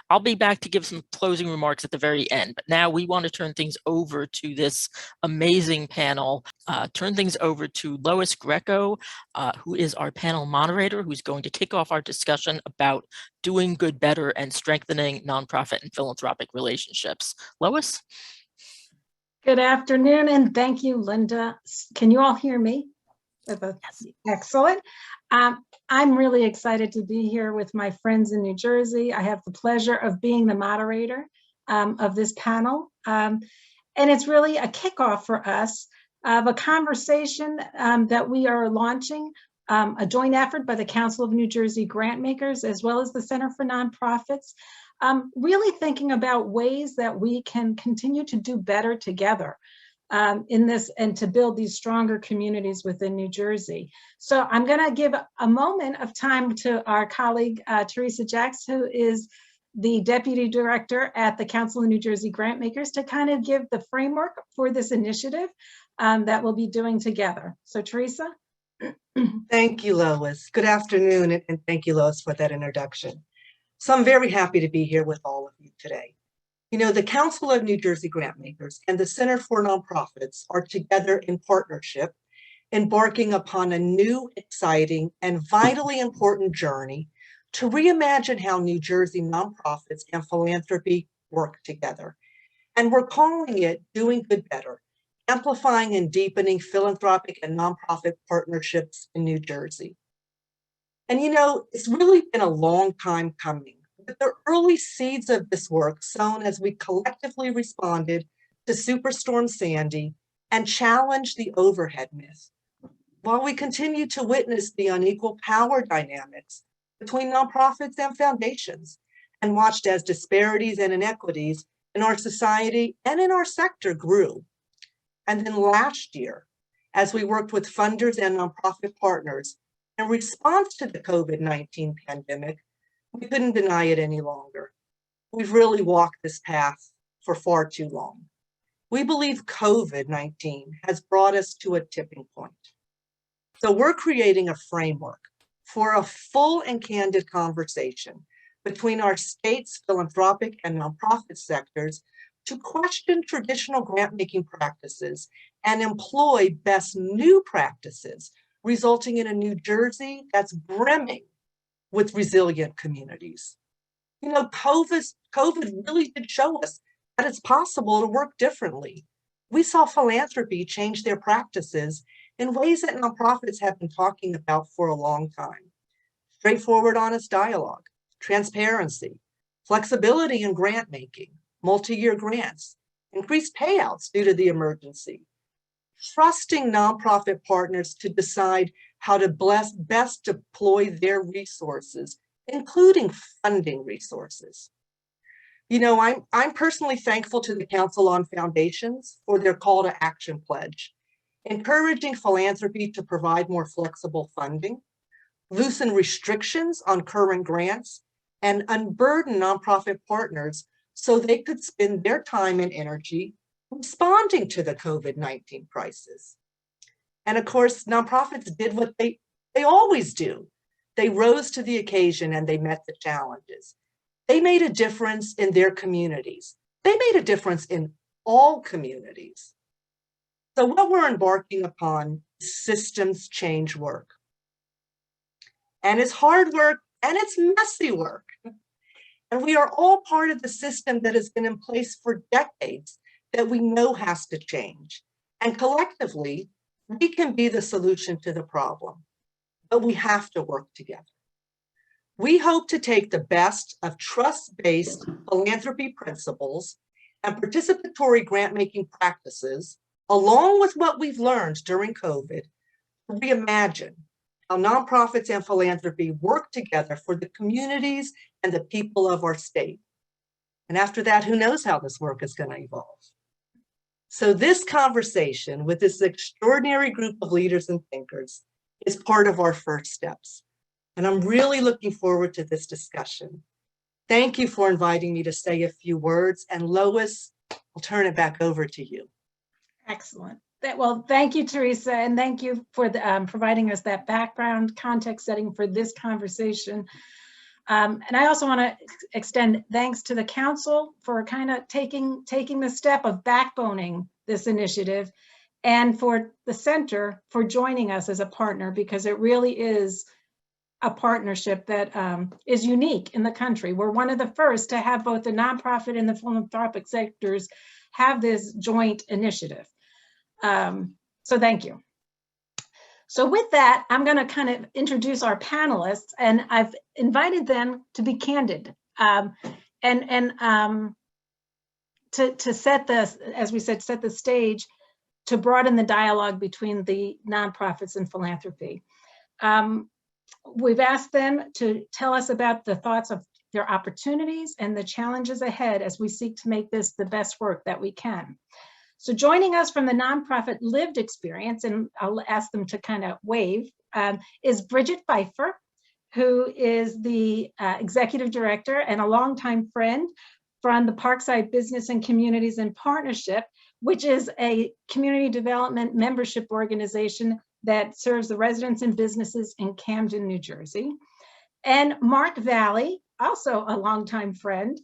I'll be back to give some closing remarks at the very end, but now we want to turn things over to this amazing panel, turn things over to Lois Greco, who is our panel moderator, who's going to kick off our discussion about doing good better and strengthening nonprofit and philanthropic relationships. Lois? Good afternoon, and thank you, Linda. Can you all hear me? Yes. Excellent. I'm really excited to be here with my friends in New Jersey. I have the pleasure of being the moderator of this panel. And it's really a kickoff for us of a conversation that we are launching, a joint effort by the Council of New Jersey Grantmakers, as well as the Center for Nonprofits, really thinking about ways that we can continue to do better together in this and to build these stronger communities within New Jersey. So I'm going to give a moment of time to our colleague, Teresa Jacks, who is the Deputy Director at the Council of New Jersey Grantmakers, to kind of give the framework for this initiative that we'll be doing together. So Teresa. Thank you, Lois. Good afternoon, and thank you, Lois, for that introduction. So I'm very happy to be here with all of you today. You know, the Council of New Jersey Grantmakers and the Center for Nonprofits are together in partnership, embarking upon a new, exciting, and vitally important journey to reimagine how New Jersey nonprofits and philanthropy work together. And we're calling it Doing Good Better, amplifying and deepening philanthropic and nonprofit partnerships in New Jersey. And you know, it's really been a long time coming. The early seeds of this work sown as we collectively responded to Superstorm Sandy and challenged the overhead myth, while we continue to witness the unequal power dynamics between nonprofits and foundations, and watched as disparities and inequities in our society and in our sector grew. And then last year, as we worked with funders and nonprofit partners in response to the COVID-19 pandemic, we couldn't deny it any longer. We've really walked this path for far too long. We believe COVID-19 has brought us to a tipping point. So we're creating a framework for a full and candid conversation between our state's philanthropic and nonprofit sectors to question traditional grant-making practices and employ best new practices, resulting in a New Jersey that's brimming with resilient communities. You know, COVID really did show us that it's possible to work differently. We saw philanthropy change their practices in ways that nonprofits have been talking about for a long time. Straightforward, honest dialogue, transparency, flexibility in grant making, multi-year grants, increased payouts due to the emergency, trusting nonprofit partners to decide how to best deploy their resources, including funding resources. You know, I'm personally thankful to the Council on Foundations for their call to action pledge, encouraging philanthropy to provide more flexible funding, loosen restrictions on current grants, and unburden nonprofit partners so they could spend their time and energy responding to the COVID-19 crisis. And of course, nonprofits did what they always do. They rose to the occasion and they met the challenges. They made a difference in their communities. They made a difference in all communities. So what we're embarking upon is systems change work. And it's hard work and it's messy work. And we are all part of the system that has been in place for decades that we know has to change. And collectively, we can be the solution to the problem, but we have to work together. We hope to take the best of trust-based philanthropy principles and participatory grant-making practices, along with what we've learned during COVID, to reimagine how nonprofits and philanthropy work together for the communities and the people of our state. And after that, who knows how this work is going to evolve. So this conversation with this extraordinary group of leaders and thinkers is part of our first steps. And I'm really looking forward to this discussion. Thank you for inviting me to say a few words. And Lois, I'll turn it back over to you. Excellent. Well, thank you, Teresa, and thank you for providing us that background context setting for this conversation. And I also want to extend thanks to the council for kind of taking the step of backboning this initiative, and for the center for joining us as a partner, because it really is a partnership that is unique in the country. We're one of the first to have both the nonprofit and the philanthropic sectors have this joint initiative. So thank you. So with that, I'm going to kind of introduce our panelists, and I've invited them to be candid to set this, as we said, set the stage to broaden the dialogue between the nonprofits and philanthropy. We've asked them to tell us about the thoughts of their opportunities and the challenges ahead as we seek to make this the best work that we can. So joining us from the nonprofit lived experience, and I'll ask them to kind of wave, is Bridget Phifer, who is the executive director and a longtime friend from the Parkside Business and Communities in Partnership, which is a community development membership organization that serves the residents and businesses in Camden, New Jersey. And Mark Valli, also a longtime friend,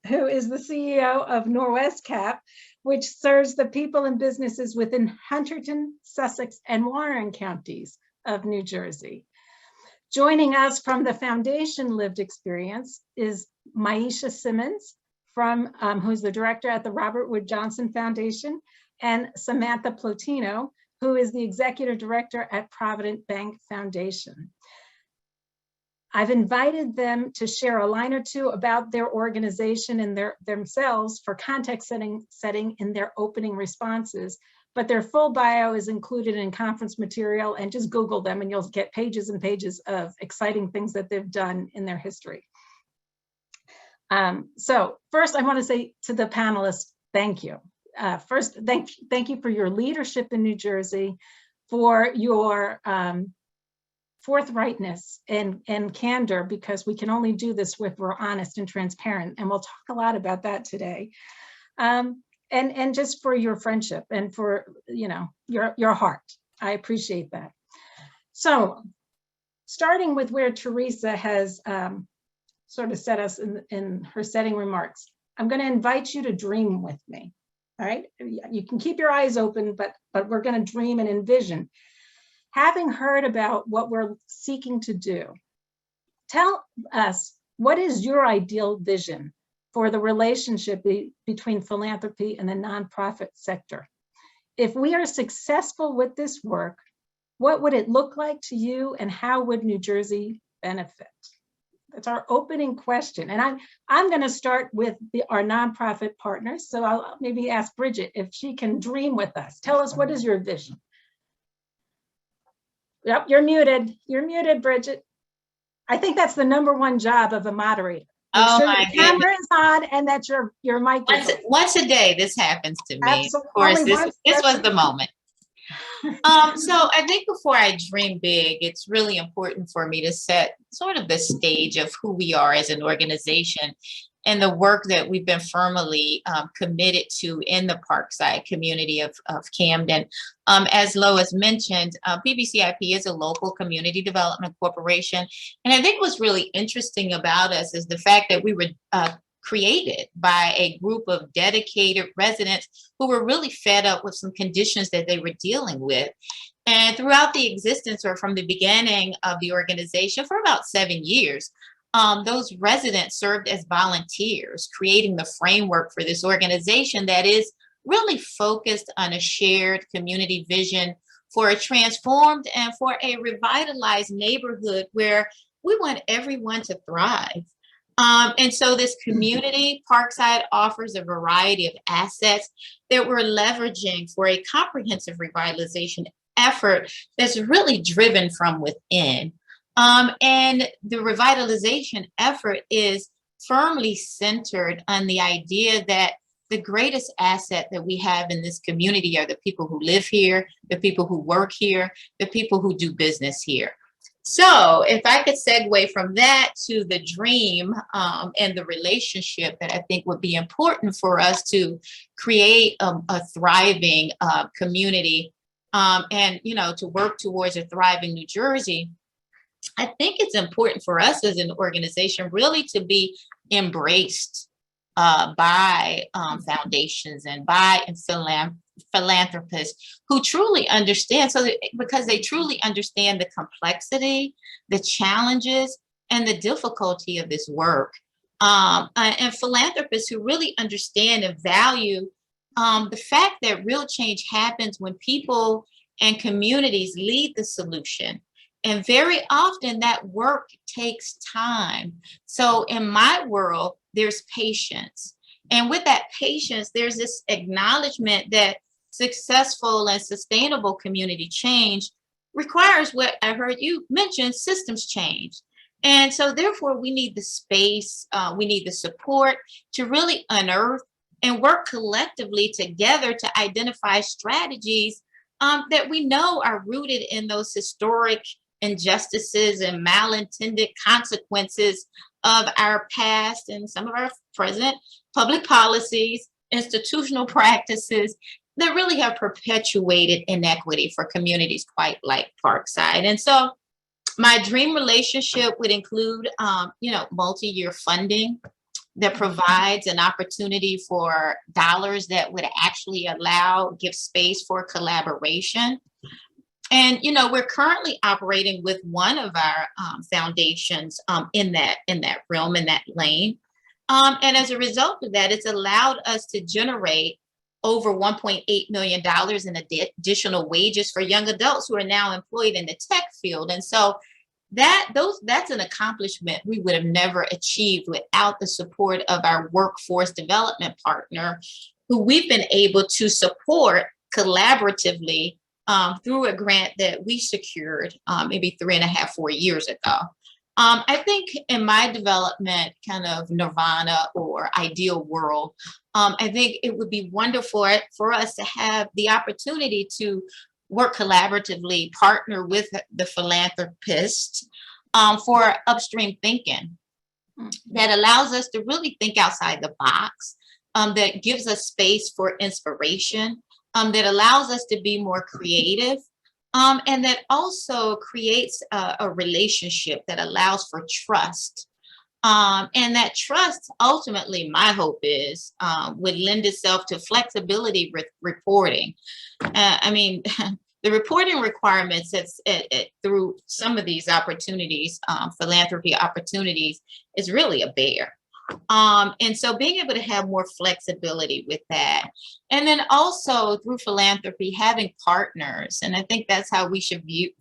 who is the CEO of Norwescap, which serves the people and businesses within Hunterdon, Sussex, and Warren counties of New Jersey. Joining us from the foundation lived experience is Maisha Simmons, who's the director at the Robert Wood Johnson Foundation, and Samantha Plotino, who is the executive director at Provident Bank Foundation. I've invited them to share a line or two about their organization and themselves for context setting in their opening responses, but their full bio is included in conference material, and just Google them and you'll get pages and pages of exciting things that they've done in their history. So first I want to say to the panelists, thank you. First, thank you for your leadership in New Jersey, for your forthrightness and candor, because we can only do this if we're honest and transparent, and we'll talk a lot about that today. And just for your friendship and for, you know, your heart. I appreciate that. So starting with where Teresa has sort of set us in her setting remarks, I'm going to invite you to dream with me. All right, you can keep your eyes open, but we're going to dream and envision. Having heard about what we're seeking to do, tell us, what is your ideal vision for the relationship between philanthropy and the nonprofit sector? If we are successful with this work, what would it look like to you, and how would New Jersey benefit? That's our opening question. And I'm going to start with our nonprofit partners. So I'll maybe ask Bridget if she can dream with us. Tell us, what is your vision? Yep, you're muted. You're muted, Bridget. I think that's the #1 job of a moderator. Make sure the camera is on and that your mic is on. Once a day, this happens to me. Absolutely. Of course, this was the moment. So I think before I dream big, it's really important for me to set sort of the stage of who we are as an organization and the work that we've been firmly committed to in the Parkside community of Camden. As Lois mentioned, PBCIP is a local community development corporation. And I think what's really interesting about us is the fact that we were created by a group of dedicated residents who were really fed up with some conditions that they were dealing with. And throughout the existence, or from the beginning of the organization, for about 7 years, those residents served as volunteers, creating the framework for this organization that is really focused on a shared community vision for a transformed and for a revitalized neighborhood where we want everyone to thrive. And so this community, Parkside, offers a variety of assets that we're leveraging for a comprehensive revitalization effort that's really driven from within. And the revitalization effort is firmly centered on the idea that the greatest asset that we have in this community are the people who live here, the people who work here, the people who do business here. So if I could segue from that to the dream and the relationship that I think would be important for us to create a thriving community and, you know, to work towards a thriving New Jersey, I think it's important for us as an organization really to be embraced by foundations and by philanthropists who truly understand, because they truly understand the complexity, the challenges, and the difficulty of this work. And philanthropists who really understand and value the fact that real change happens when people and communities lead the solution. And very often that work takes time. So in my world, there's patience. And with that patience, there's this acknowledgement that successful and sustainable community change requires what I heard you mention, systems change. And so therefore we need the space, we need the support to really unearth and work collectively together to identify strategies that we know are rooted in those historic injustices and malintended consequences of our past and some of our present public policies, institutional practices that really have perpetuated inequity for communities quite like Parkside. And so my dream relationship would include, multi-year funding that provides an opportunity for dollars that would actually give space for collaboration. And, we're currently operating with one of our foundations in that realm, in that lane. And as a result of that, it's allowed us to generate over $1.8 million in additional wages for young adults who are now employed in the tech field. And so that's an accomplishment we would have never achieved without the support of our workforce development partner, who we've been able to support collaboratively through a grant that we secured maybe 3.5, 4 years ago. I think in my development kind of nirvana or ideal world, I think it would be wonderful for us to have the opportunity to work collaboratively, partner with the philanthropist for upstream thinking that allows us to really think outside the box, that gives us space for inspiration, that allows us to be more creative, and that also creates a relationship that allows for trust. And that trust, ultimately, my hope is, would lend itself to flexibility with reporting. The reporting requirements through some of these opportunities, philanthropy opportunities, is really a bear. And so being able to have more flexibility with that. And then also through philanthropy, having partners. And I think that's how we should view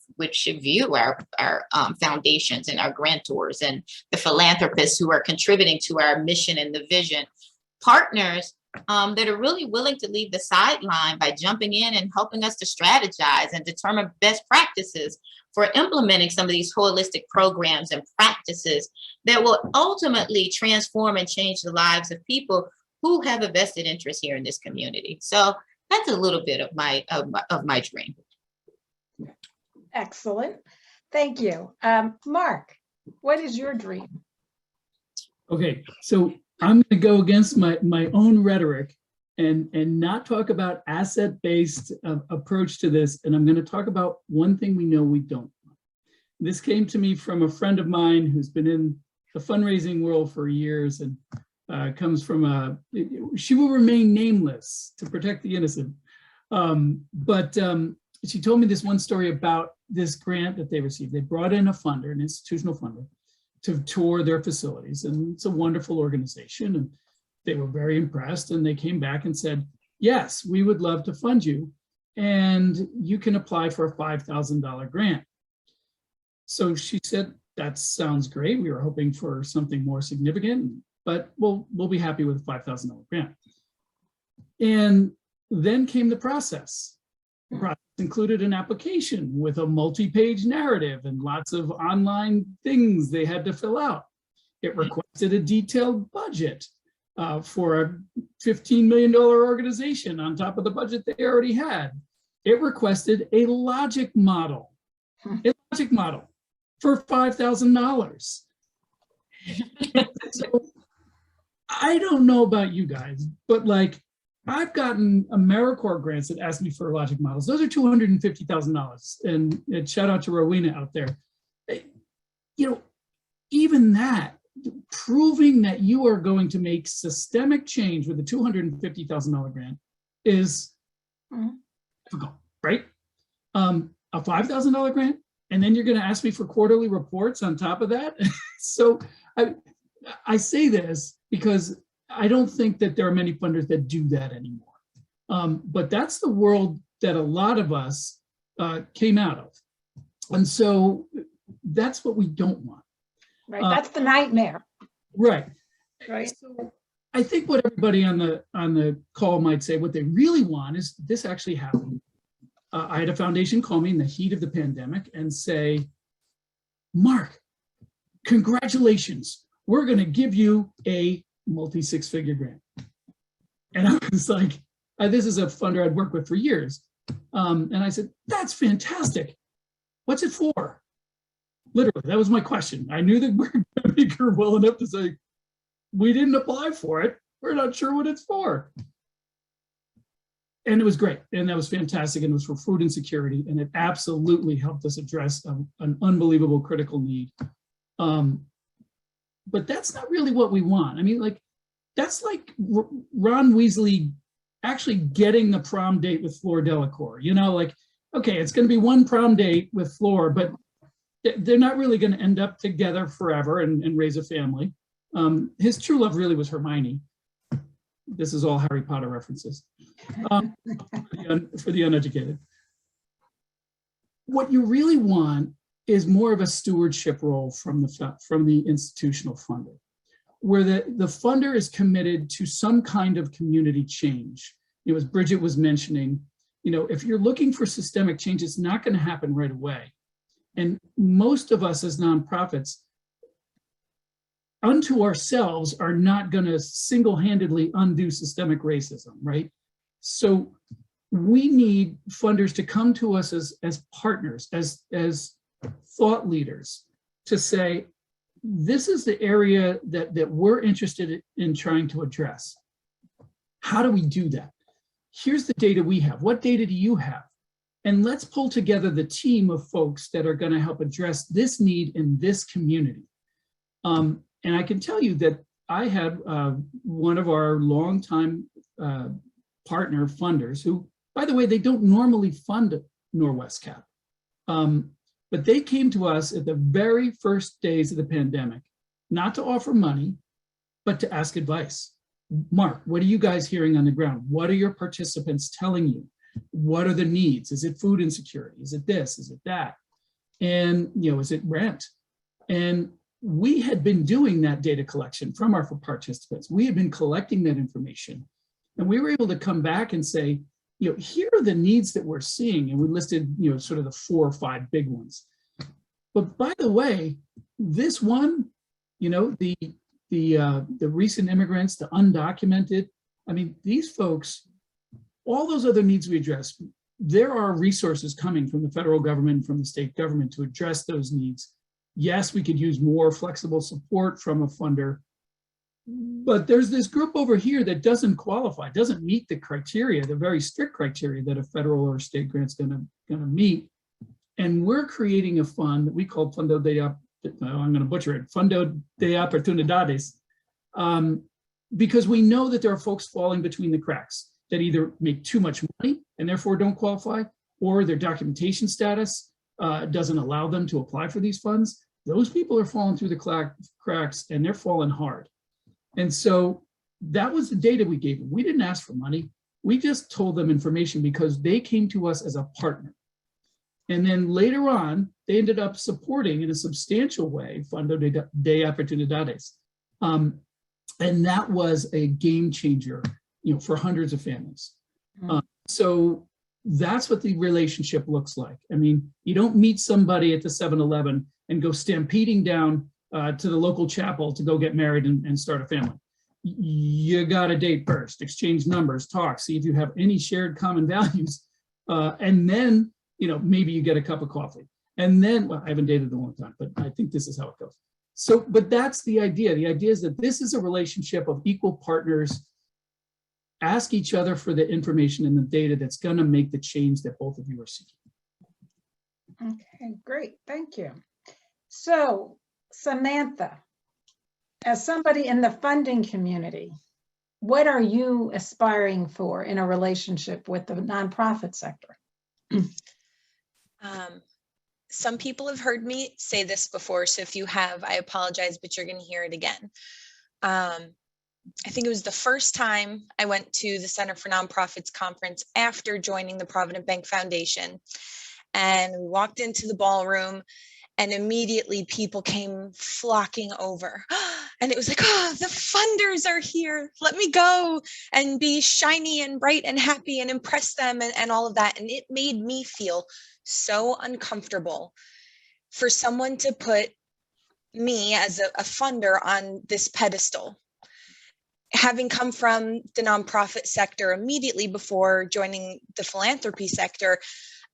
our foundations and our grantors and the philanthropists who are contributing to our mission and the vision. Partners that are really willing to leave the sideline by jumping in and helping us to strategize and determine best practices for implementing some of these holistic programs and practices that will ultimately transform and change the lives of people who have a vested interest here in this community. So that's a little bit of my dream. Excellent. Thank you. Mark, what is your dream? Okay, so I'm going to go against my own rhetoric and not talk about asset-based approach to this. And I'm going to talk about one thing we know we don't. This came to me from a friend of mine who's been in the fundraising world for years and comes from she will remain nameless to protect the innocent. But she told me this one story about this grant that they received. They brought in a funder, an institutional funder, to tour their facilities. And it's a wonderful organization. And they were very impressed. And they came back and said, yes, we would love to fund you. And you can apply for a $5,000 grant. So she said, that sounds great. We were hoping for something more significant, but we'll be happy with a $5,000 grant. And then came the process. The process included an application with a multi-page narrative and lots of online things they had to fill out. It requested a detailed budget for a $15 million organization on top of the budget they already had. It requested a logic model for $5,000. So I don't know about you guys, but like, I've gotten AmeriCorps grants that asked me for logic models. Those are $250,000. And shout out to Rowena out there. you know, even that, proving that you are going to make systemic change with a $250,000 grant is difficult, right? A $5,000 grant, and then you're going to ask me for quarterly reports on top of that. So I say this because I don't think that there are many funders that do that anymore. But that's the world that a lot of us came out of. And so that's what we don't want. Right, that's the nightmare. Right. Right. So I think what everybody on the call might say, what they really want is this actually happened. I had a foundation call me in the heat of the pandemic and say, Mark, congratulations. We're going to give you a multi-six-figure grant. And I was like, this is a funder I'd worked with for years. And I said, that's fantastic. What's it for? Literally, that was my question. I knew the grant maker well enough to say, we didn't apply for it. We're not sure what it's for. And it was great. And that was fantastic. And it was for food insecurity. And it absolutely helped us address an unbelievable critical need. But that's not really what we want. I mean, like, that's like Ron Weasley actually getting the prom date with Fleur Delacour. You know, like, okay, it's going to be one prom date with Fleur, but they're not really going to end up together forever and raise a family. His true love really was Hermione. This is all Harry Potter references for the uneducated. What you really want is more of a stewardship role from the institutional funder, where the funder is committed to some kind of community change. You know, as Bridget was mentioning, you know, if you're looking for systemic change, it's not going to happen right away. And most of us as nonprofits, unto ourselves, are not going to single-handedly undo systemic racism, right? So we need funders to come to us as partners, as thought leaders, to say, this is the area that we're interested in trying to address. How do we do that? Here's the data we have. What data do you have? And let's pull together the team of folks that are going to help address this need in this community. And I can tell you that I had one of our longtime partner funders who, by the way, they don't normally fund Norwescap. But they came to us at the very first days of the pandemic, not to offer money, but to ask advice. Mark, what are you guys hearing on the ground? What are your participants telling you? What are the needs? Is it food insecurity? Is it this? Is it that? And, you know, is it rent? And we had been doing that data collection from our participants. We had been collecting that information. And we were able to come back and say, you know, here are the needs that we're seeing. And we listed, you know, sort of the 4 or 5 big ones. But by the way, this one, you know, the recent immigrants, the undocumented, I mean, these folks, all those other needs we address, there are resources coming from the federal government, from the state government to address those needs. Yes, we could use more flexible support from a funder, but there's this group over here that doesn't qualify, doesn't meet the criteria, the very strict criteria that a federal or state grant's gonna meet. And we're creating a fund that we call I'm gonna butcher it, Fondo de Oportunidades, because we know that there are folks falling between the cracks that either make too much money and therefore don't qualify, or their documentation status doesn't allow them to apply for these funds. Those people are falling through the cracks and they're falling hard. And so that was the data we gave them. We didn't ask for money. We just told them information because they came to us as a partner. And then later on, they ended up supporting in a substantial way Fondo de Oportunidades. And that was a game changer, you know, for hundreds of families. So that's what the relationship looks like. I mean, you don't meet somebody at the 7-Eleven and go stampeding down to the local chapel to go get married and start a family. You got to date first, exchange numbers, talk, see if you have any shared common values. And then, you know, maybe you get a cup of coffee. And then, well, I haven't dated in a long time, but I think this is how it goes. So, but that's the idea. The idea is that this is a relationship of equal partners. Ask each other for the information and the data that's going to make the change that both of you are seeking. Okay, great. Thank you. So Samantha, as somebody in the funding community, what are you aspiring for in a relationship with the nonprofit sector? Some people have heard me say this before, so if you have, I apologize, but you're going to hear it again. I think it was the first time I went to the Center for Nonprofits conference after joining the Provident Bank Foundation. And we walked into the ballroom and immediately people came flocking over. And it was like, oh, the funders are here. Let me go and be shiny and bright and happy and impress them and all of that. And it made me feel so uncomfortable for someone to put me as a funder on this pedestal. Having come from the nonprofit sector immediately before joining the philanthropy sector,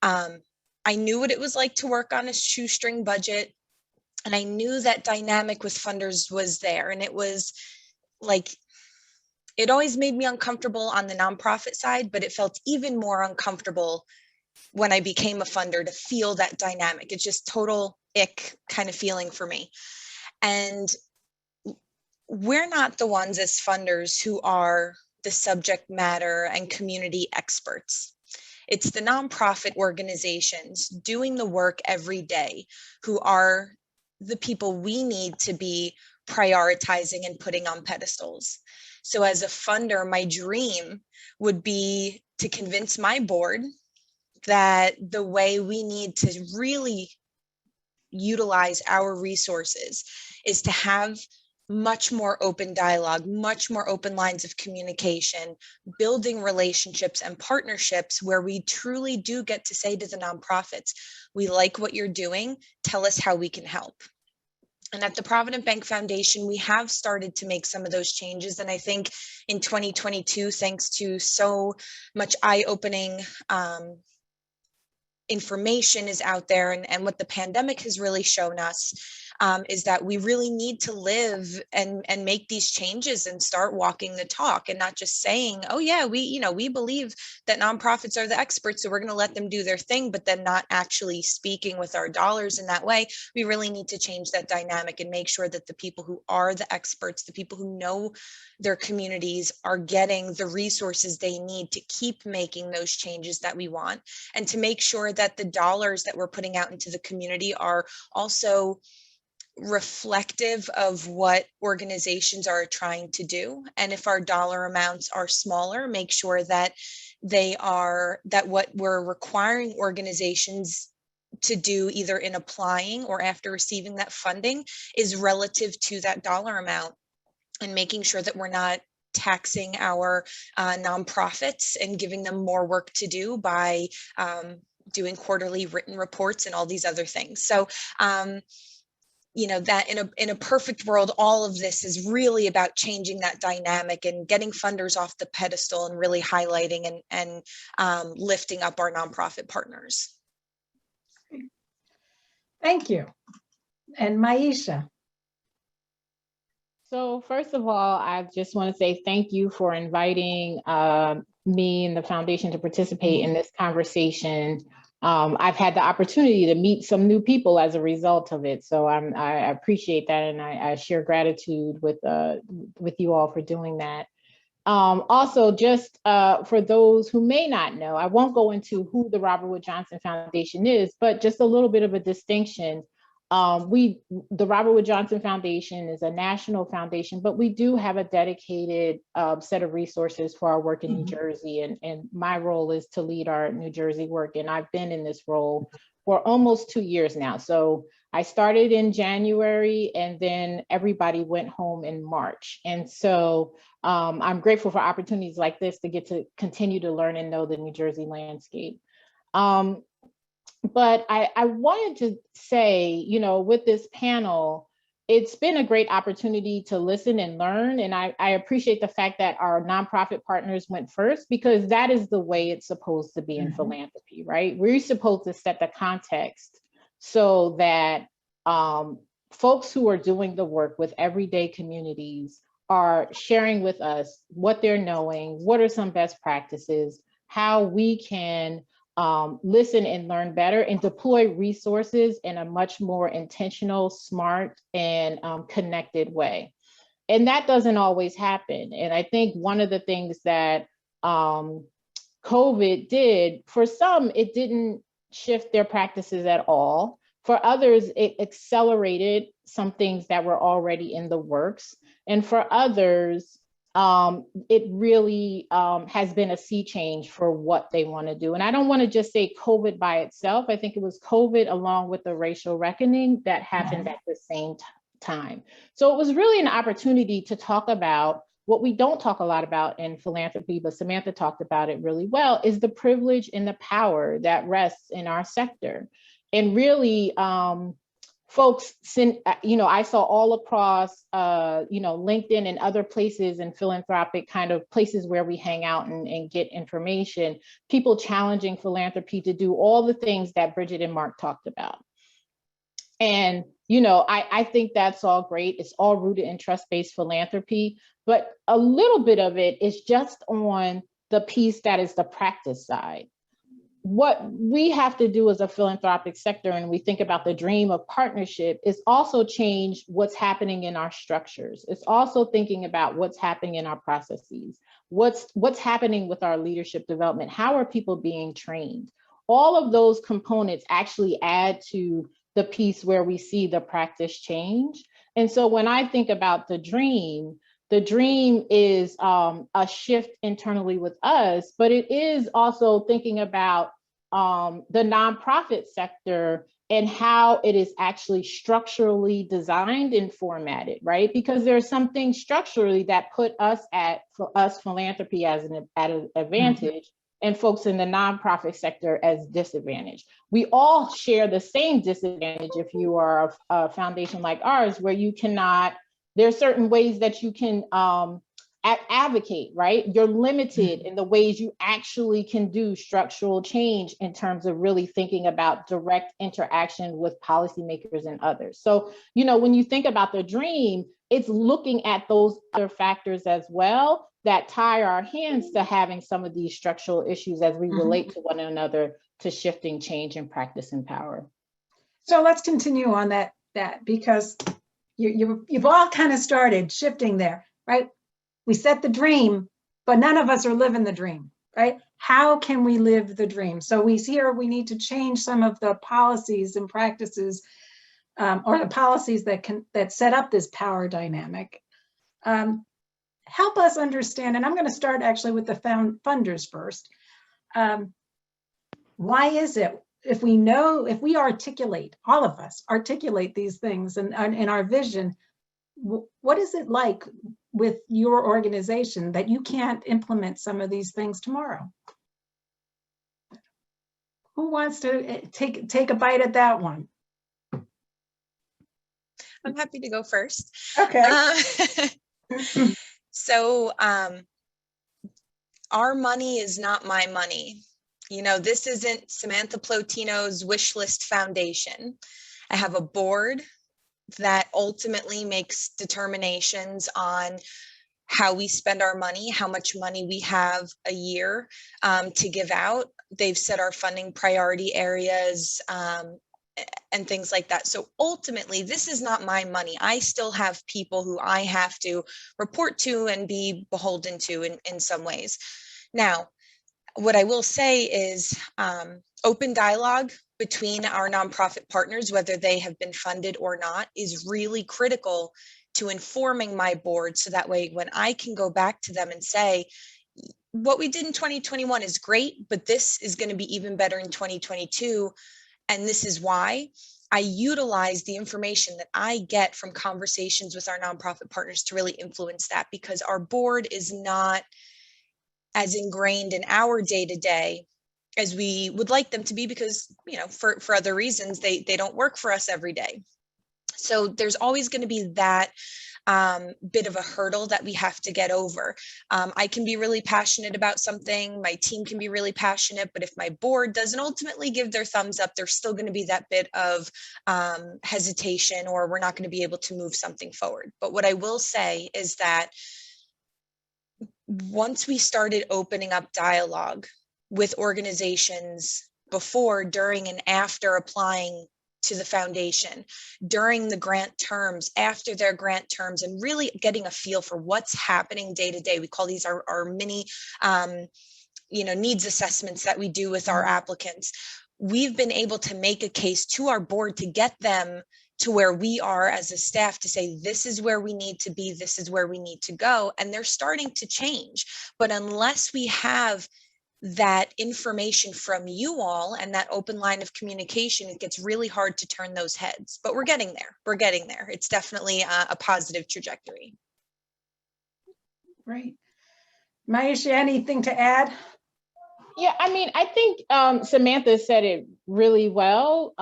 I knew what it was like to work on a shoestring budget. And I knew that dynamic with funders was there. And it was like, it always made me uncomfortable on the nonprofit side, but it felt even more uncomfortable when I became a funder to feel that dynamic. It's just total ick kind of feeling for me. And we're not the ones as funders who are the subject matter and community experts. It's the nonprofit organizations doing the work every day who are the people we need to be prioritizing and putting on pedestals. So as a funder, my dream would be to convince my board that the way we need to really utilize our resources is to have much more open dialogue, much more open lines of communication, building relationships and partnerships where we truly do get to say to the nonprofits, we like what you're doing, tell us how we can help. And at the Provident Bank Foundation, we have started to make some of those changes. And I think in 2022, thanks to so much eye-opening information is out there, and what the pandemic has really shown us is that we really need to live and make these changes and start walking the talk and not just saying, oh yeah, we believe that nonprofits are the experts, so we're going to let them do their thing, but then not actually speaking with our dollars in that way. We really need to change that dynamic and make sure that the people who are the experts, the people who know their communities, are getting the resources they need to keep making those changes that we want, and to make sure that the dollars that we're putting out into the community are also reflective of what organizations are trying to do. And if our dollar amounts are smaller, make sure that that what we're requiring organizations to do either in applying or after receiving that funding is relative to that dollar amount, and making sure that we're not taxing our nonprofits and giving them more work to do by doing quarterly written reports and all these other things. So that in a perfect world, all of this is really about changing that dynamic and getting funders off the pedestal and really highlighting and lifting up our nonprofit partners. Thank you. And Maisha. So first of all, I just want to say thank you for inviting me and the foundation to participate in this conversation. I've had the opportunity to meet some new people as a result of it. So I appreciate that, and I share gratitude with you all for doing that. Also, just for those who may not know, I won't go into who the Robert Wood Johnson Foundation is, but just a little bit of a distinction. The Robert Wood Johnson Foundation is a national foundation, but we do have a dedicated set of resources for our work in New Jersey. And my role is to lead our New Jersey work. And I've been in this role for almost 2 years now. So I started in January, and then everybody went home in March. And so I'm grateful for opportunities like this to get to continue to learn and know the New Jersey landscape. But I wanted to say, with this panel, it's been a great opportunity to listen and learn. And I appreciate the fact that our nonprofit partners went first, because that is the way it's supposed to be in philanthropy, right? We're supposed to set the context so that folks who are doing the work with everyday communities are sharing with us what they're knowing, what are some best practices, how we can listen and learn better and deploy resources in a much more intentional, smart, and connected way. And that doesn't always happen. And I think one of the things that COVID did, for some, it didn't shift their practices at all. For others, it accelerated some things that were already in the works. And for others, it really has been a sea change for what they want to do. And I don't want to just say COVID by itself. I think it was COVID along with the racial reckoning that happened at the same time. So it was really an opportunity to talk about what we don't talk a lot about in philanthropy, but Samantha talked about it really well, is the privilege and the power that rests in our sector. And really, folks, I saw all across, LinkedIn and other places and philanthropic kind of places where we hang out and get information, people challenging philanthropy to do all the things that Bridget and Mark talked about. And, I think that's all great. It's all rooted in trust-based philanthropy, but a little bit of it is just on the piece that is the practice side. What we have to do as a philanthropic sector, and we think about the dream of partnership, is also change what's happening in our structures. It's also thinking about what's happening in our processes, what's happening with our leadership development, how are people being trained? All of those components actually add to the piece where we see the practice change. And so when I think about the dream is a shift internally with us, but it is also thinking about the nonprofit sector and how it is actually structurally designed and formatted, right? Because there's some things structurally that put us philanthropy at an advantage, and folks in the nonprofit sector as disadvantaged. We all share the same disadvantage if you are a foundation like ours, where you cannot, there are certain ways that you can advocate, right? You're limited in the ways you actually can do structural change in terms of really thinking about direct interaction with policymakers and others. So, when you think about the dream, it's looking at those other factors as well that tie our hands to having some of these structural issues as we relate to one another, to shifting change and practice and power. So let's continue on that because you've all kind of started shifting there, right? We set the dream, but none of us are living the dream, right? How can we live the dream? So we need to change some of the policies and practices, or the policies that set up this power dynamic. Help us understand, and I'm going to start actually with the funders first. Why is it, if we articulate, all of us articulate these things and in our vision, what is it like with your organization that you can't implement some of these things tomorrow? Who wants to take a bite at that one? I'm happy to go first. Okay. So our money is not my money. This isn't Samantha Plotino's wish list foundation. I have a board that ultimately makes determinations on how we spend our money, how much money we have a year to give out. They've set our funding priority areas and things like that. So ultimately, this is not my money. I still have people who I have to report to and be beholden to in some ways. Now, what I will say is open dialogue between our nonprofit partners, whether they have been funded or not, is really critical to informing my board. So that way, when I can go back to them and say, what we did in 2021 is great, but this is going to be even better in 2022. And this is why. I utilize the information that I get from conversations with our nonprofit partners to really influence that, because our board is not as ingrained in our day-to-day as we would like them to be, because, for other reasons, they don't work for us every day. So there's always going to be that bit of a hurdle that we have to get over. I can be really passionate about something, my team can be really passionate, but if my board doesn't ultimately give their thumbs up, there's still going to be that bit of hesitation, or we're not going to be able to move something forward. But what I will say is that once we started opening up dialogue with organizations before, during, and after applying to the foundation, during the grant terms, after their grant terms, and really getting a feel for what's happening day to day. We call these our mini needs assessments that we do with our applicants. We've been able to make a case to our board to get them to where we are as a staff, to say, this is where we need to be, this is where we need to go. And they're starting to change. But unless we have that information from you all and that open line of communication, it gets really hard to turn those heads. But we're getting there. We're getting there. It's definitely a positive trajectory. Great. Maisha, anything to add? Yeah, I mean, I think Samantha said it really well.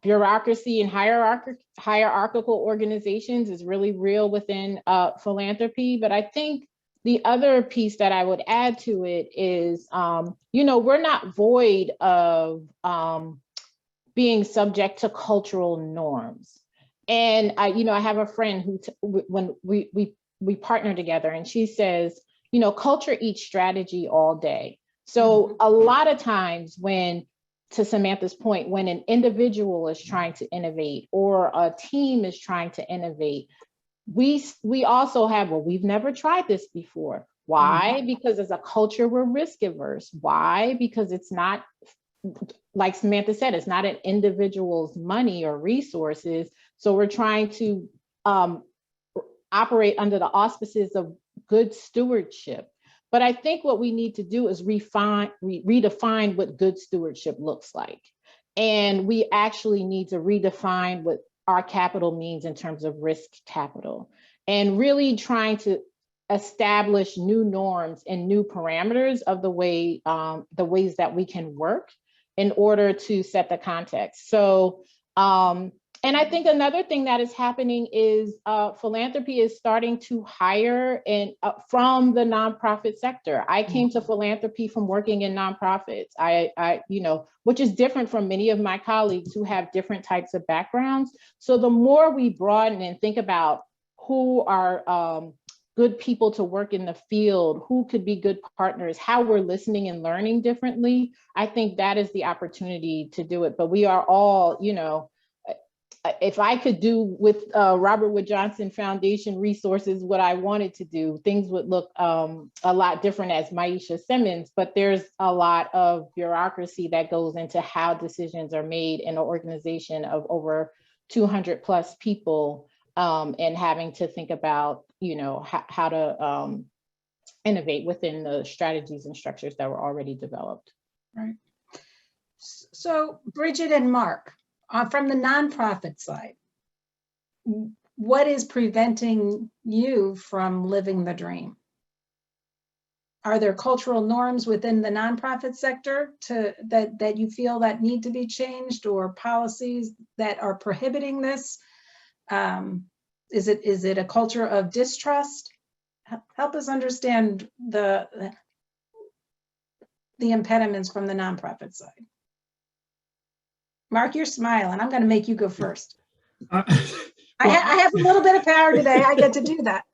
Bureaucracy and hierarchical organizations is really real within philanthropy. But I think the other piece that I would add to it is, we're not void of being subject to cultural norms. And I have a friend who, when we partner together, and she says, culture eats strategy all day. So a lot of times when, to Samantha's point, when an individual is trying to innovate or a team is trying to innovate, we also have, well, we've never tried this before. Why? Because as a culture, we're risk averse. Why? Because it's not, like Samantha said, it's not an individual's money or resources. So we're trying to operate under the auspices of good stewardship. But I think what we need to do is redefine what good stewardship looks like. And we actually need to redefine what our capital means in terms of risk capital, and really trying to establish new norms and new parameters of the ways that we can work in order to set the context. So, and I think another thing that is happening is philanthropy is starting to hire from the nonprofit sector. I came to philanthropy from working in nonprofits. Which is different from many of my colleagues who have different types of backgrounds. So the more we broaden and think about who are good people to work in the field, who could be good partners, how we're listening and learning differently, I think that is the opportunity to do it. But we are all, if I could do with Robert Wood Johnson Foundation resources what I wanted to do, things would look a lot different as Maisha Simmons, but there's a lot of bureaucracy that goes into how decisions are made in an organization of over 200 plus people, and having to think about, how to innovate within the strategies and structures that were already developed. Right. So Bridget and Mark, from the nonprofit side, what is preventing you from living the dream? Are there cultural norms within the nonprofit sector that you feel that need to be changed, or policies that are prohibiting this? Is it a culture of distrust? Help us understand the impediments from the nonprofit side. Mark, you're smiling. I'm going to make you go first. I have a little bit of power today. I get to do that.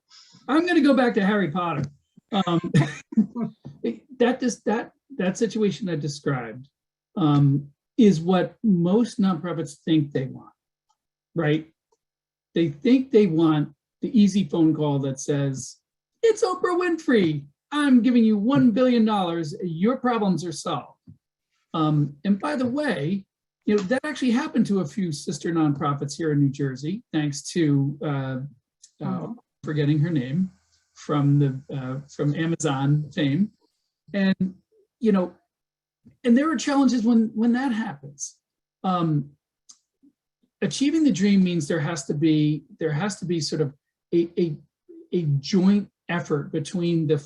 I'm going to go back to Harry Potter. That situation I described is what most nonprofits think they want, right? They think they want the easy phone call that says, "It's Oprah Winfrey. I'm giving you $1 billion. Your problems are solved." And by the way, that actually happened to a few sister nonprofits here in New Jersey, thanks to forgetting her name from Amazon fame, and there are challenges when that happens. Achieving the dream means there has to be sort of a joint effort between the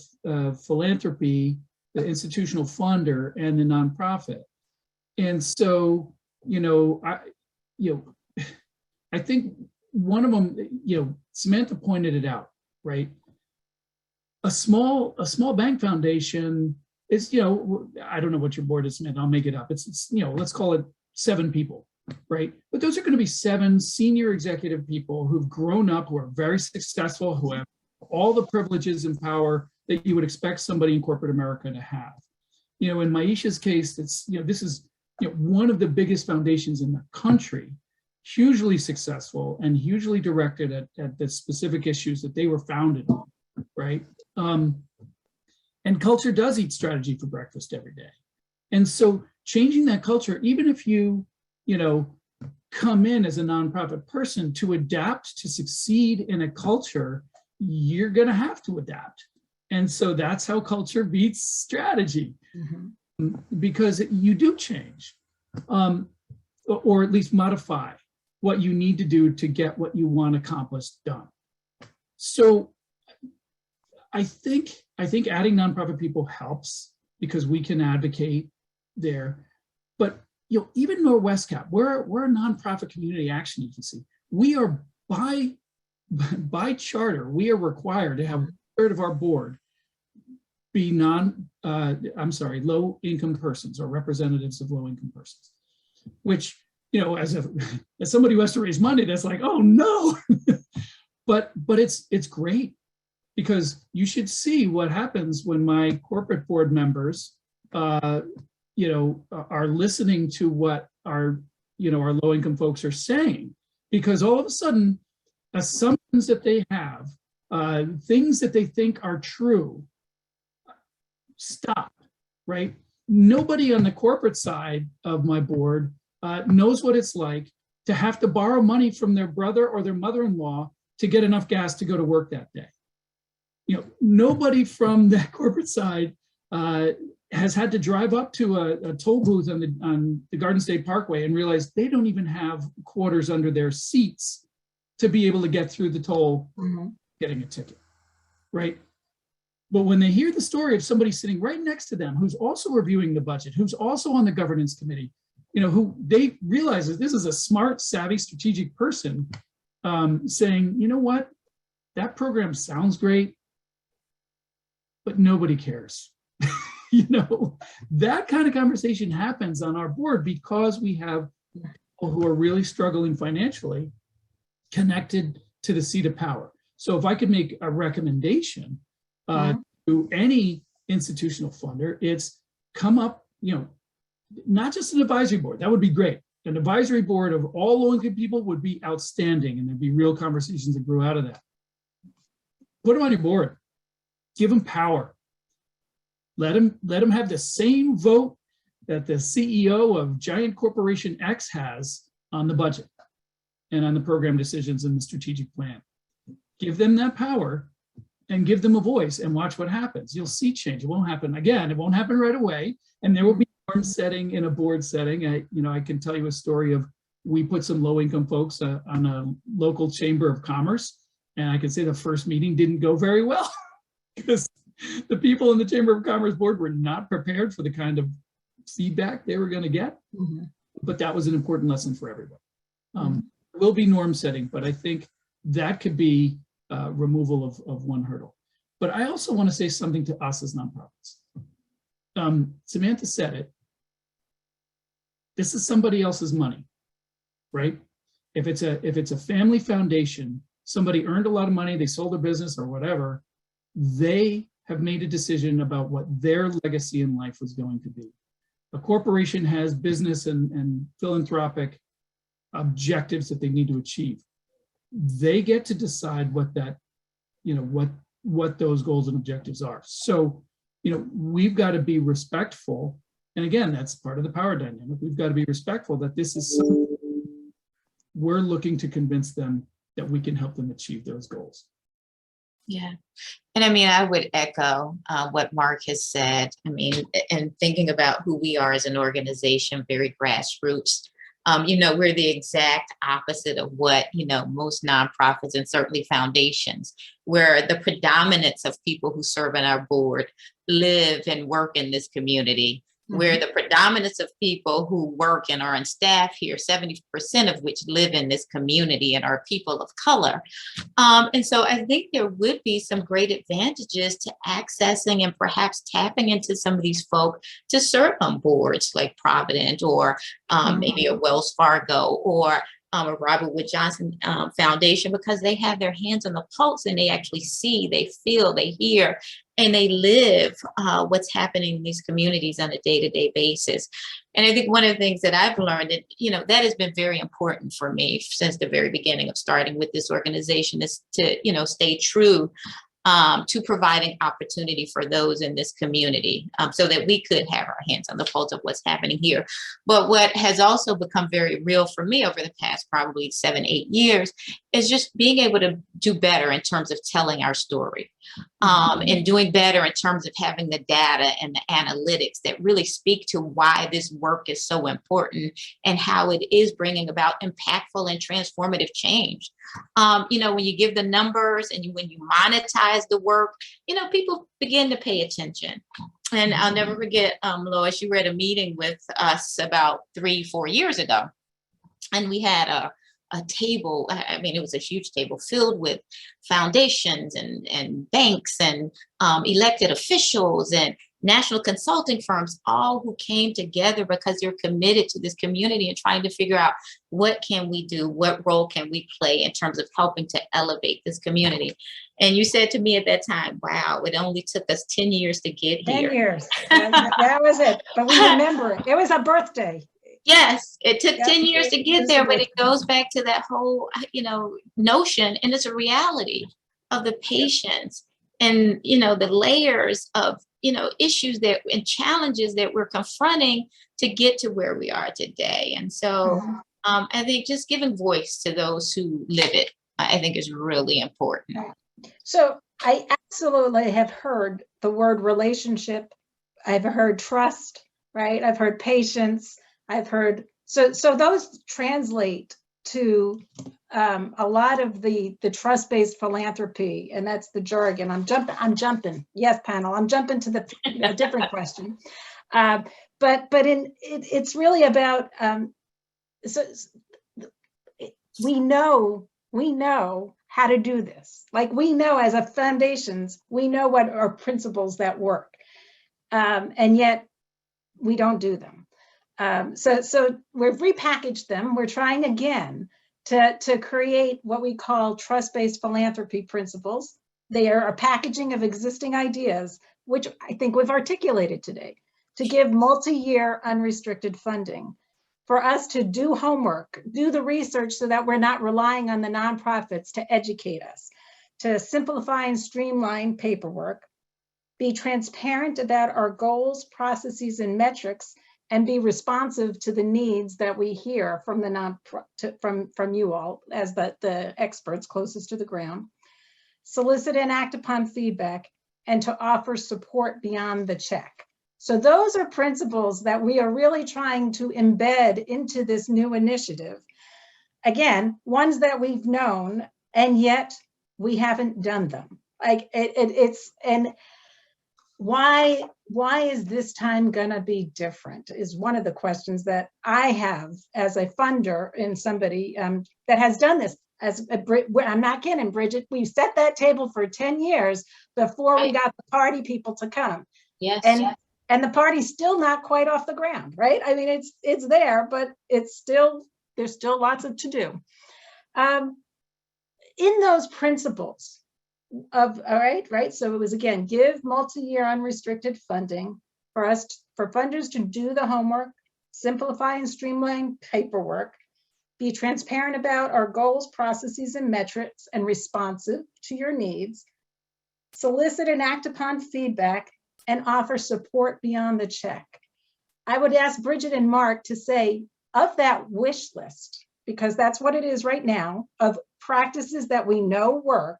philanthropy, the institutional funder, and the nonprofit, and so. I think one of them, Samantha pointed it out, right? A small bank foundation is, I don't know what your board is, Samantha, I'll make it up. It's let's call it 7 people, right? But those are going to be 7 senior executive people who've grown up, who are very successful, who have all the privileges and power that you would expect somebody in corporate America to have. you know, in Maisha's case, it's, you know, this is, you know, one of the biggest foundations in the country, hugely successful and hugely directed at the specific issues that they were founded on, right? And culture does eat strategy for breakfast every day. And so changing that culture, even if you know, come in as a nonprofit person, to adapt, to succeed in a culture, you're going to have to adapt. And so that's how culture beats strategy, because you do change, or at least modify what you need to do to get what you want accomplished done. So I think adding nonprofit people helps, because we can advocate there. But you know, even Norwescap, we're a nonprofit community action agency. We are by charter, we are required to have a third of our board be low-income persons or representatives of low-income persons, which, you know, as somebody who has to raise money, that's like, oh no. but it's great, because you should see what happens when my corporate board members, you know, are listening to what our low-income folks are saying, because all of a sudden, assumptions that they have, things that they think are true, stop, right? Nobody on the corporate side of my board knows what it's like to have to borrow money from their brother or their mother-in-law to get enough gas to go to work that day. You know, nobody from that corporate side has had to drive up to a toll booth on the Garden State Parkway and realize they don't even have quarters under their seats to be able to get through the toll, getting a ticket, right? But when they hear the story of somebody sitting right next to them, who's also reviewing the budget, who's also on the governance committee, you know, who they realize that this is a smart, savvy, strategic person, saying, you know what, that program sounds great, but nobody cares. You know, that kind of conversation happens on our board because we have people who are really struggling financially connected to the seat of power. So if I could make a recommendation to any institutional funder, it's come up, you know, not just an advisory board, that would be great. An advisory board of all low-income people would be outstanding, and there'd be real conversations that grew out of that. Put them on your board, give them power. Let them have the same vote that the CEO of giant corporation X has on the budget and on the program decisions and the strategic plan. Give them that power and give them a voice and watch what happens. You'll see change. It won't happen again. It won't happen right away. And there will be norm setting in a board setting. I can tell you a story of, we put some low-income folks on a local chamber of commerce, and I can say the first meeting didn't go very well because the people in the Chamber of Commerce board were not prepared for the kind of feedback they were going to get. But that was an important lesson for everybody. It will be norm setting, but I think that could be removal of one hurdle. But I also want to say something to us as nonprofits. Samantha said it. This is somebody else's money, right? If it's a family foundation, somebody earned a lot of money, they sold their business or whatever, they have made a decision about what their legacy in life was going to be. A corporation has business and philanthropic objectives that they need to achieve. They get to decide what that, you know, what those goals and objectives are. So, you know, we've got to be respectful. And again, that's part of the power dynamic. We've got to be respectful that this is something we're looking to convince them that we can help them achieve those goals. Yeah. And I mean, I would echo what Mark has said. I mean, and thinking about who we are as an organization, very grassroots. You know, we're the exact opposite of what, you know, most nonprofits and certainly foundations, where the predominance of people who serve on our board live and work in this community. Where the predominance of people who work and are on staff here, 70% of which live in this community and are people of color. And so I think there would be some great advantages to accessing and perhaps tapping into some of these folk to serve on boards like Provident or maybe a Wells Fargo or or Robert Wood Johnson Foundation, because they have their hands on the pulse and they actually see, they feel, they hear, and they live what's happening in these communities on a day-to-day basis. And I think one of the things that I've learned that, that has been very important for me since the very beginning of starting with this organization is to, stay true to providing opportunity for those in this community so that we could have our hands on the pulse of what's happening here. But what has also become very real for me over the past probably 7-8 years is just being able to do better in terms of telling our story and doing better in terms of having the data and the analytics that really speak to why this work is so important and how it is bringing about impactful and transformative change. When you give the numbers and when you monetize the work, people begin to pay attention. And I'll never forget, Lois, you were at a meeting with us about 3-4 years ago, and we had a table. I mean, it was a huge table filled with foundations and banks and elected officials and national consulting firms, all who came together because they're committed to this community and trying to figure out what can we do, what role can we play in terms of helping to elevate this community. And you said to me at that time, wow, it only took us 10 years to get here. 10 years, that was it. But we remember it. It was a birthday. Yes, it took 10 years to get there, but it goes back to that whole, notion, and it's a reality of the patients and, the layers of, issues and challenges that we're confronting to get to where we are today. And so I think just giving voice to those who live it, I think is really important. So I absolutely have heard the word relationship. I've heard trust, right? I've heard patience. I've heard, so those translate to a lot of the trust-based philanthropy, and that's the jargon. I'm jumping. Yes, panel. I'm jumping to the different question. But it's really about we know how to do this. Like, we know as a foundations, we know what are principles that work, and yet we don't do them. So we've repackaged them. We're trying again to create what we call trust-based philanthropy principles. They are a packaging of existing ideas, which I think we've articulated today, to give multi-year unrestricted funding for us to do homework, do the research so that we're not relying on the nonprofits to educate us, to simplify and streamline paperwork, be transparent about our goals, processes, and metrics, and be responsive to the needs that we hear from from you all as the experts closest to the ground, solicit and act upon feedback, and to offer support beyond the check. So those are principles that we are really trying to embed into this new initiative. Again, ones that we've known, and yet we haven't done them. Like and why is this time gonna be different is one of the questions that I have as a funder and somebody that has done this. I'm not kidding, Bridget, we set that table for 10 years before we got the party people to come. Yes. And the party's still not quite off the ground, right? I mean, it's there, but there's still lots to do. In those principles, all right. So it was, again, give multi-year unrestricted funding for funders to do the homework, simplify and streamline paperwork, be transparent about our goals, processes, and metrics, and responsive to your needs, solicit and act upon feedback, and offer support beyond the check. I would ask Bridget and Mark to say, of that wish list, because that's what it is right now, of practices that we know work,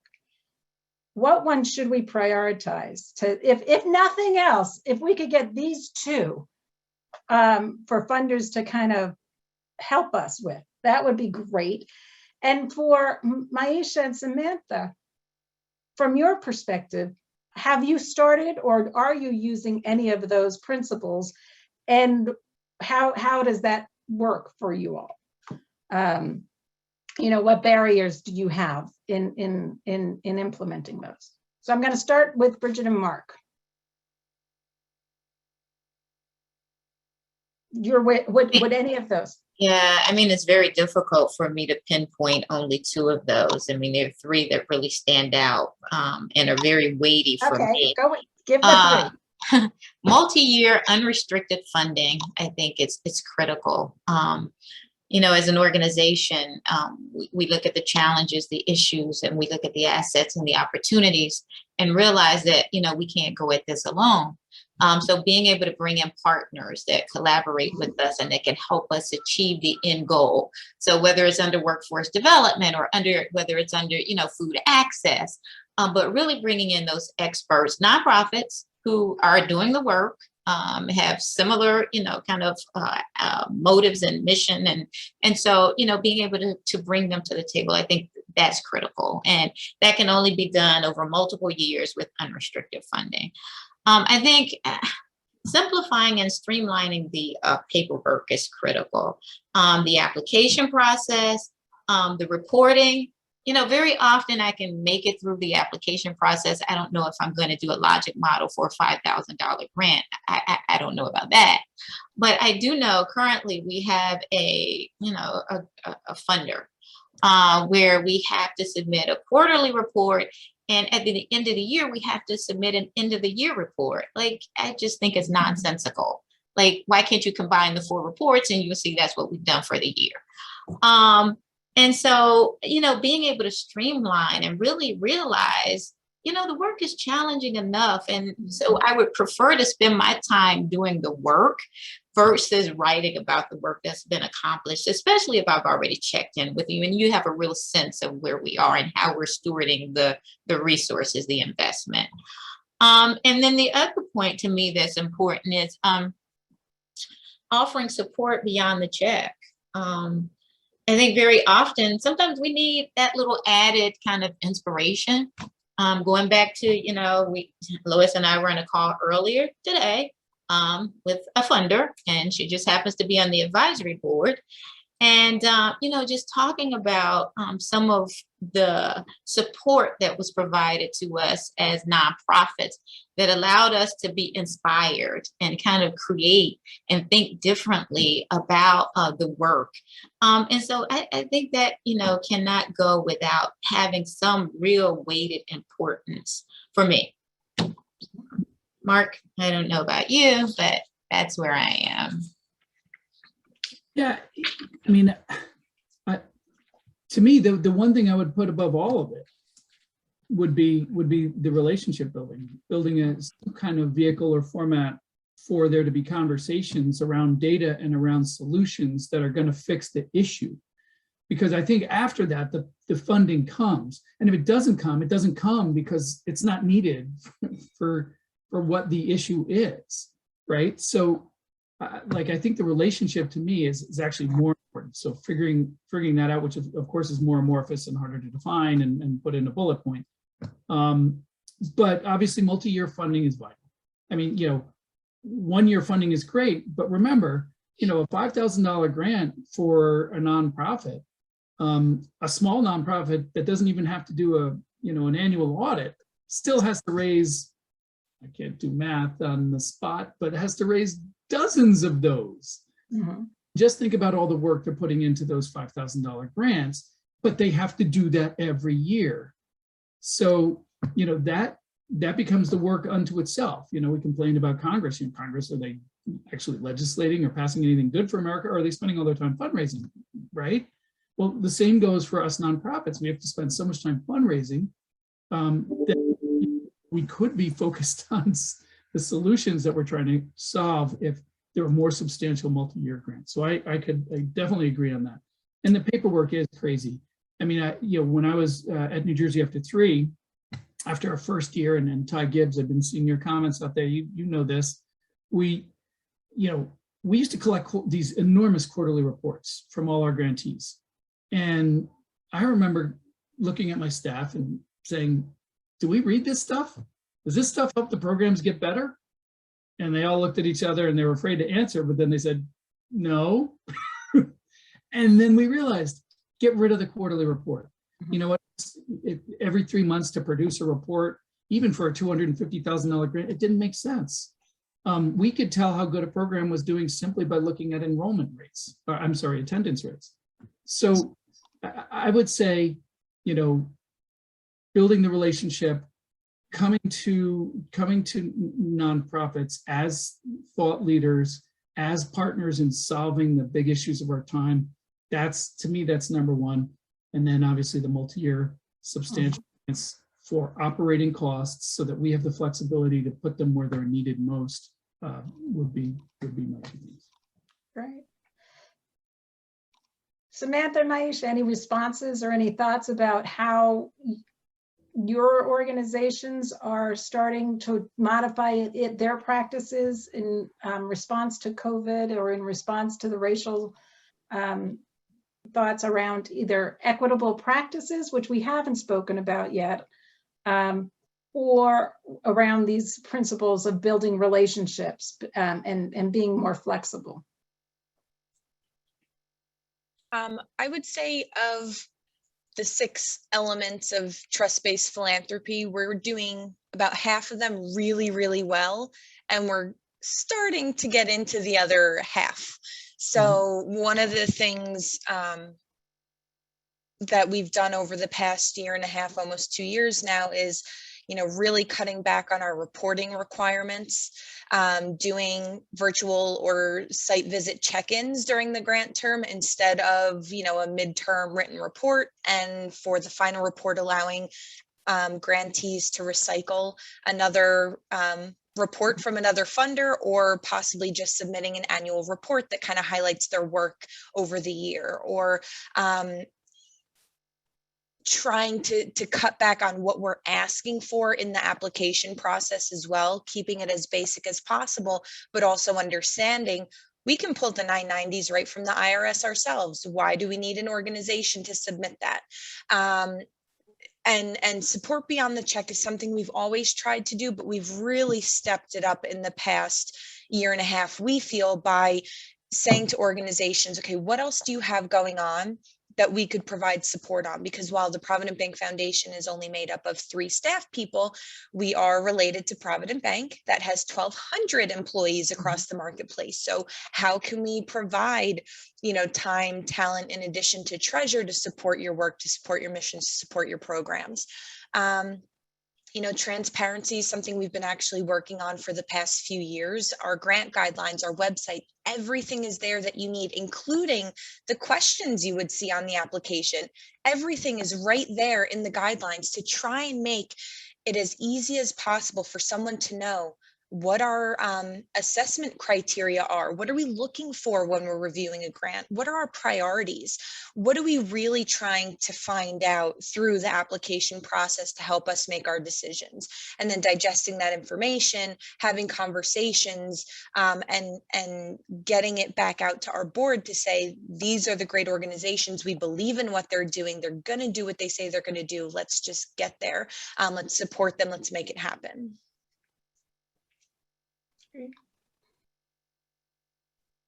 what one should we prioritize? If nothing else, if we could get these two for funders to kind of help us with, that would be great. And for Maisha and Samantha, from your perspective, have you started or are you using any of those principles? And how does that work for you all? What barriers do you have in implementing those? So I'm going to start with Bridget and Mark. would any of those? Yeah, I mean, it's very difficult for me to pinpoint only two of those. I mean, there are three that really stand out and are very weighty for me. Give the three. Multi-year unrestricted funding, I think it's critical. You know, as an organization, we look at the challenges, the issues, and we look at the assets and the opportunities and realize that, you know, we can't go at this alone. So being able to bring in partners that collaborate with us and that can help us achieve the end goal. So whether it's under workforce development or whether it's under, you know, food access, but really bringing in those experts, nonprofits who are doing the work, have similar, you know, kind of motives and mission. And so, you know, being able to bring them to the table, I think that's critical. And that can only be done over multiple years with unrestricted funding. I think simplifying and streamlining the paperwork is critical. The application process, the reporting, you know, very often I can make it through the application process. I don't know if I'm going to do a logic model for a $5,000 grant. I don't know about that. But I do know currently we have a funder where we have to submit a quarterly report. And at the end of the year, we have to submit an end of the year report. Like, I just think it's nonsensical. Like, why can't you combine the 4 reports and you'll see that's what we've done for the year. And so, you know, being able to streamline and really realize, you know, the work is challenging enough. And so I would prefer to spend my time doing the work versus writing about the work that's been accomplished, especially if I've already checked in with you and you have a real sense of where we are and how we're stewarding the resources, the investment. And then the other point to me that's important is offering support beyond the check. I think very often, sometimes we need that little added kind of inspiration. Going back to, you know, Lois and I were on a call earlier today with a funder, and she just happens to be on the advisory board. And, you know, just talking about some of the support that was provided to us as nonprofits that allowed us to be inspired and kind of create and think differently about the work. And so I think that, you know, cannot go without having some real weighted importance for me. Mark, I don't know about you, but that's where I am. Yeah, I mean, to me, the one thing I would put above all of it would be the relationship building some kind of vehicle or format for there to be conversations around data and around solutions that are going to fix the issue. Because I think after that, the funding comes, and if it doesn't come because it's not needed for what the issue is, right? So. Like, I think the relationship to me is actually more important. So figuring that out, which of course is more amorphous and harder to define and put in a bullet point. But obviously multi-year funding is vital. I mean, you know, 1-year funding is great, but remember, you know, a $5,000 grant for a nonprofit, a small nonprofit that doesn't even have to do an annual audit, still has to raise, I can't do math on the spot, but it has to raise dozens of those. Mm-hmm. Just think about all the work they're putting into those $5,000 grants, but they have to do that every year. So, you know, that becomes the work unto itself. You know, we complain about Congress. You know, Congress, are they actually legislating or passing anything good for America, or are they spending all their time fundraising, right? Well, the same goes for us nonprofits. We have to spend so much time fundraising that we could be focused on the solutions that we're trying to solve if there are more substantial multi-year grants. So I definitely agree on that. And the paperwork is crazy. I mean, when I was at New Jersey After 3, after our first year, and Ty Gibbs, I've been seeing your comments out there, you know this, we used to collect these enormous quarterly reports from all our grantees. And I remember looking at my staff and saying, do we read this stuff? Does this stuff help the programs get better? And they all looked at each other and they were afraid to answer, but then they said, no. And then we realized, get rid of the quarterly report. Mm-hmm. You know what? Every 3 months to produce a report, even for a $250,000 grant, it didn't make sense. we could tell how good a program was doing simply by looking at enrollment rates, or I'm sorry, attendance rates. So I would say, you know, building the relationship, coming to nonprofits as thought leaders, as partners in solving the big issues of our time. That's, to me, that's number one. And then obviously the multi-year substantial grants for operating costs so that we have the flexibility to put them where they're needed most would be my two things. Right. Samantha, Maisha, any responses or any thoughts about how your organizations are starting to modify their practices in response to COVID or in response to the racial thoughts around either equitable practices, which we haven't spoken about yet, or around these principles of building relationships and being more flexible? I would say of the 6 elements of trust-based philanthropy, we're doing about half of them really, really well, and we're starting to get into the other half. So one of the things that we've done over the past year and a half, almost 2 years now, is, you know, really cutting back on our reporting requirements, doing virtual or site visit check-ins during the grant term instead of, you know, a midterm written report, and for the final report allowing grantees to recycle another report from another funder, or possibly just submitting an annual report that kind of highlights their work over the year, or trying to cut back on what we're asking for in the application process as well, keeping it as basic as possible, but also understanding we can pull the 990s right from the IRS ourselves. Why do we need an organization to submit that? And support beyond the check is something we've always tried to do, but we've really stepped it up in the past year and a half, we feel, by saying to organizations, okay, what else do you have going on that we could provide support on? Because while the Provident Bank Foundation is only made up of 3 staff people, we are related to Provident Bank that has 1,200 employees across the marketplace. So how can we provide, you know, time, talent, in addition to treasure, to support your work, to support your missions, to support your programs? You know, transparency is something we've been actually working on for the past few years. Our grant guidelines, our website, everything is there that you need, including the questions you would see on the application. Everything is right there in the guidelines to try and make it as easy as possible for someone to know what our assessment criteria are. What are we looking for when we're reviewing a grant? What are our priorities? What are we really trying to find out through the application process to help us make our decisions? And then digesting that information, having conversations, and getting it back out to our board to say, these are the great organizations. We believe in what they're doing. They're going to do what they say they're going to do. Let's just get there. Let's support them. Let's make it happen.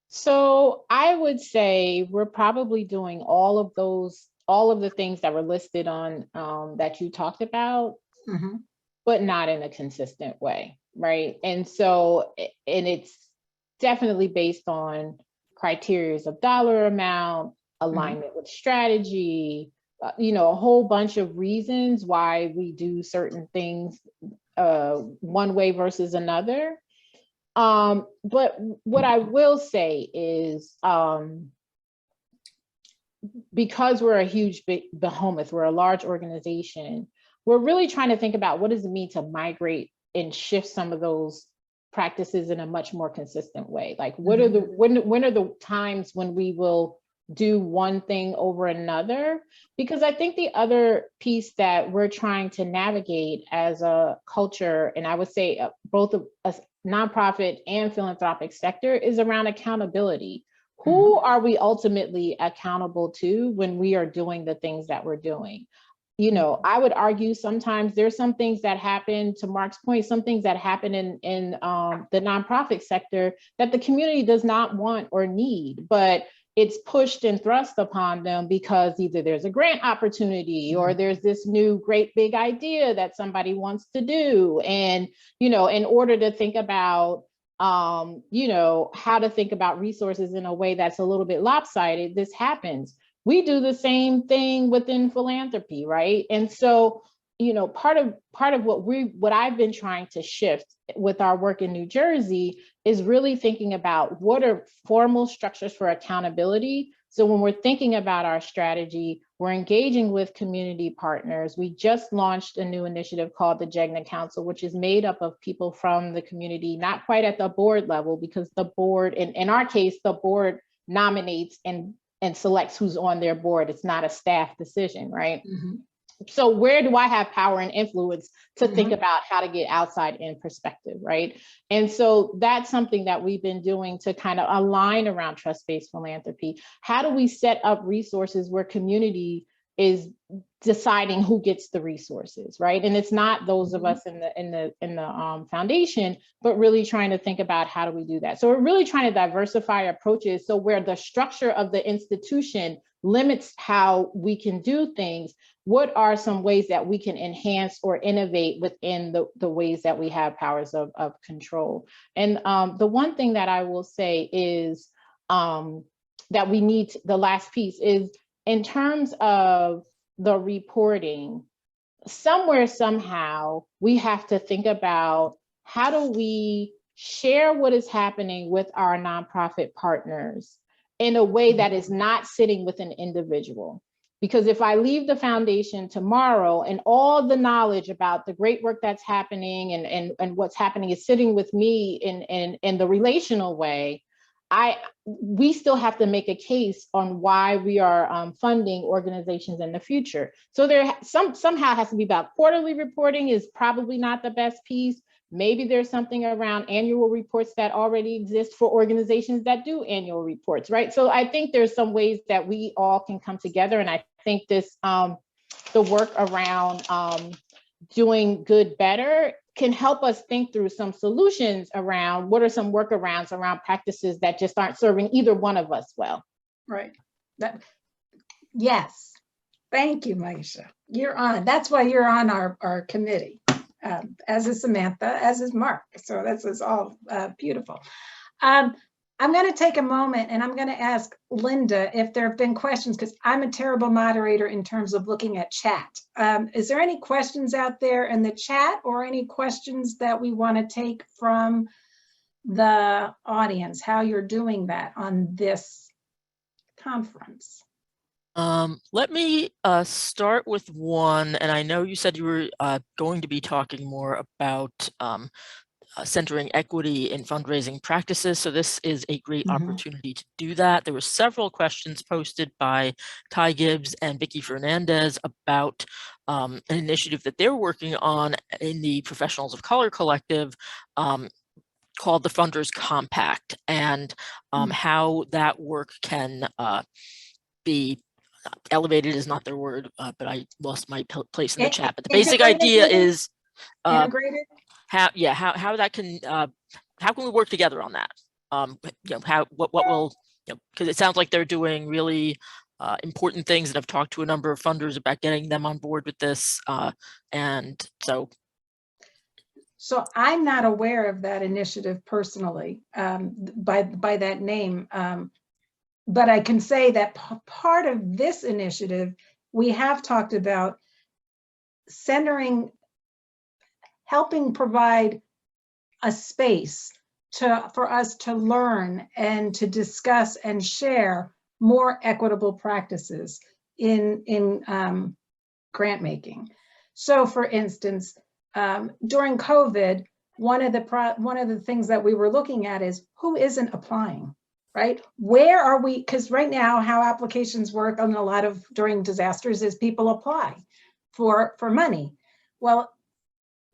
So I would say we're probably doing all of the things that were listed on that you talked about, but not in a consistent way, right? And so, and it's definitely based on criteria of dollar amount, alignment with strategy, you know, a whole bunch of reasons why we do certain things one way versus another. But what I will say is, because we're a huge behemoth, we're a large organization, we're really trying to think about what does it mean to migrate and shift some of those practices in a much more consistent way. Like, what are the when are the times when we will do one thing over another? Because I think the other piece that we're trying to navigate as a culture, and I would say both a nonprofit and philanthropic sector, is around accountability. Who are we ultimately accountable to when we are doing the things that we're doing? You know, I would argue sometimes there's some things that happen, to Mark's point, some things that happen in the nonprofit sector that the community does not want or need, but it's pushed and thrust upon them because either there's a grant opportunity or there's this new great big idea that somebody wants to do. And, you know, in order to think about you know, how to think about resources in a way that's a little bit lopsided, this happens. We do the same thing within philanthropy, right? And so, you know, part of what I've been trying to shift with our work in New Jersey is really thinking about what are formal structures for accountability. So when we're thinking about our strategy, we're engaging with community partners. We just launched a new initiative called the JEGNA Council, which is made up of people from the community, not quite at the board level, because the board, in our case, the board nominates and selects who's on their board. It's not a staff decision, right? Mm-hmm. So where do I have power and influence to think about how to get outside in perspective, right? And so that's something that we've been doing to kind of align around trust-based philanthropy. How do we set up resources where community is deciding who gets the resources, right? And it's not those of us in the foundation, but really trying to think about how do we do that. So we're really trying to diversify approaches. So where the structure of the institution limits how we can do things, what are some ways that we can enhance or innovate within the ways that we have powers of control? And the one thing that I will say is that we need, the last piece is in terms of the reporting, somewhere, somehow, we have to think about how do we share what is happening with our nonprofit partners in a way that is not sitting with an individual. Because if I leave the foundation tomorrow and all the knowledge about the great work that's happening and what's happening is sitting with me in the relational way, we still have to make a case on why we are funding organizations in the future. So there somehow has to be about quarterly reporting is probably not the best piece. Maybe there's something around annual reports that already exist for organizations that do annual reports, right? So I think there's some ways that we all can come together. And I think this, the work around doing good better can help us think through some solutions around what are some workarounds around practices that just aren't serving either one of us well. Right. Yes. Thank you, Maisha. You're on. That's why you're on our committee, as is Samantha, as is Mark. So this is all beautiful. I'm going to take a moment and I'm going to ask Linda if there have been questions, because I'm a terrible moderator in terms of looking at chat. Is there any questions out there in the chat or any questions that we want to take from the audience, how you're doing that on this conference? Let me start with one, and I know you said you were going to be talking more about centering equity in fundraising practices. So this is a great opportunity to do that. There were several questions posted by Ty Gibbs and Vicky Fernandez about an initiative that they're working on in the Professionals of Color Collective called the Funders Compact, and how that work can be elevated is not their word, but I lost my place in the chat. But the basic idea is integrated. How that can how can we work together on that? You know, what will, you know, because it sounds like they're doing really important things, and I've talked to a number of funders about getting them on board with this, and so. So I'm not aware of that initiative personally, by that name, but I can say that part of this initiative, we have talked about centering, helping provide a space for us to learn and to discuss and share more equitable practices in grant making. So for instance, during COVID, one of the things that we were looking at is who isn't applying, right? Where are we? Because right now, how applications work on a lot of during disasters is people apply for money. Well,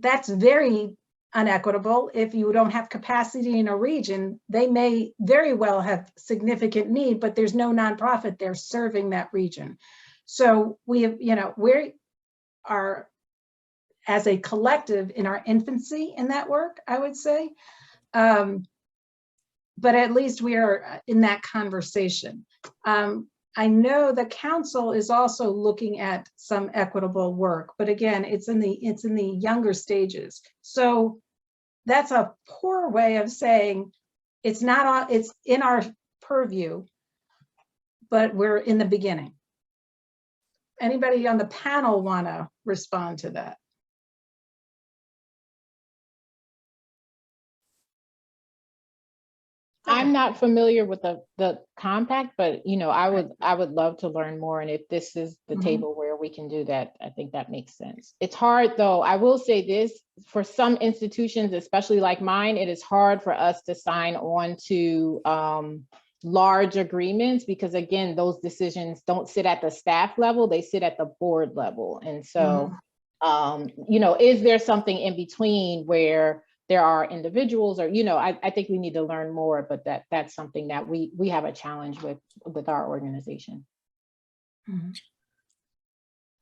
that's very unequitable. If you don't have capacity in a region, they may very well have significant need, but there's no nonprofit there serving that region. So we have, you know, we are as a collective in our infancy in that work, I would say. But at least we are in that conversation. I know the council is also looking at some equitable work, but again, it's in the younger stages. So that's a poor way of saying it's not, it's in our purview, but we're in the beginning. Anybody on the panel want to respond to that? I'm not familiar with the compact, but you know, I would love to learn more. And if this is the table where we can do that, I think that makes sense. It's hard though. I will say this, for some institutions, especially like mine, it is hard for us to sign on to large agreements because again, those decisions don't sit at the staff level, they sit at the board level. And so, you know, is there something in between where there are individuals or, you know, I think we need to learn more, but that's something that we have a challenge with our organization.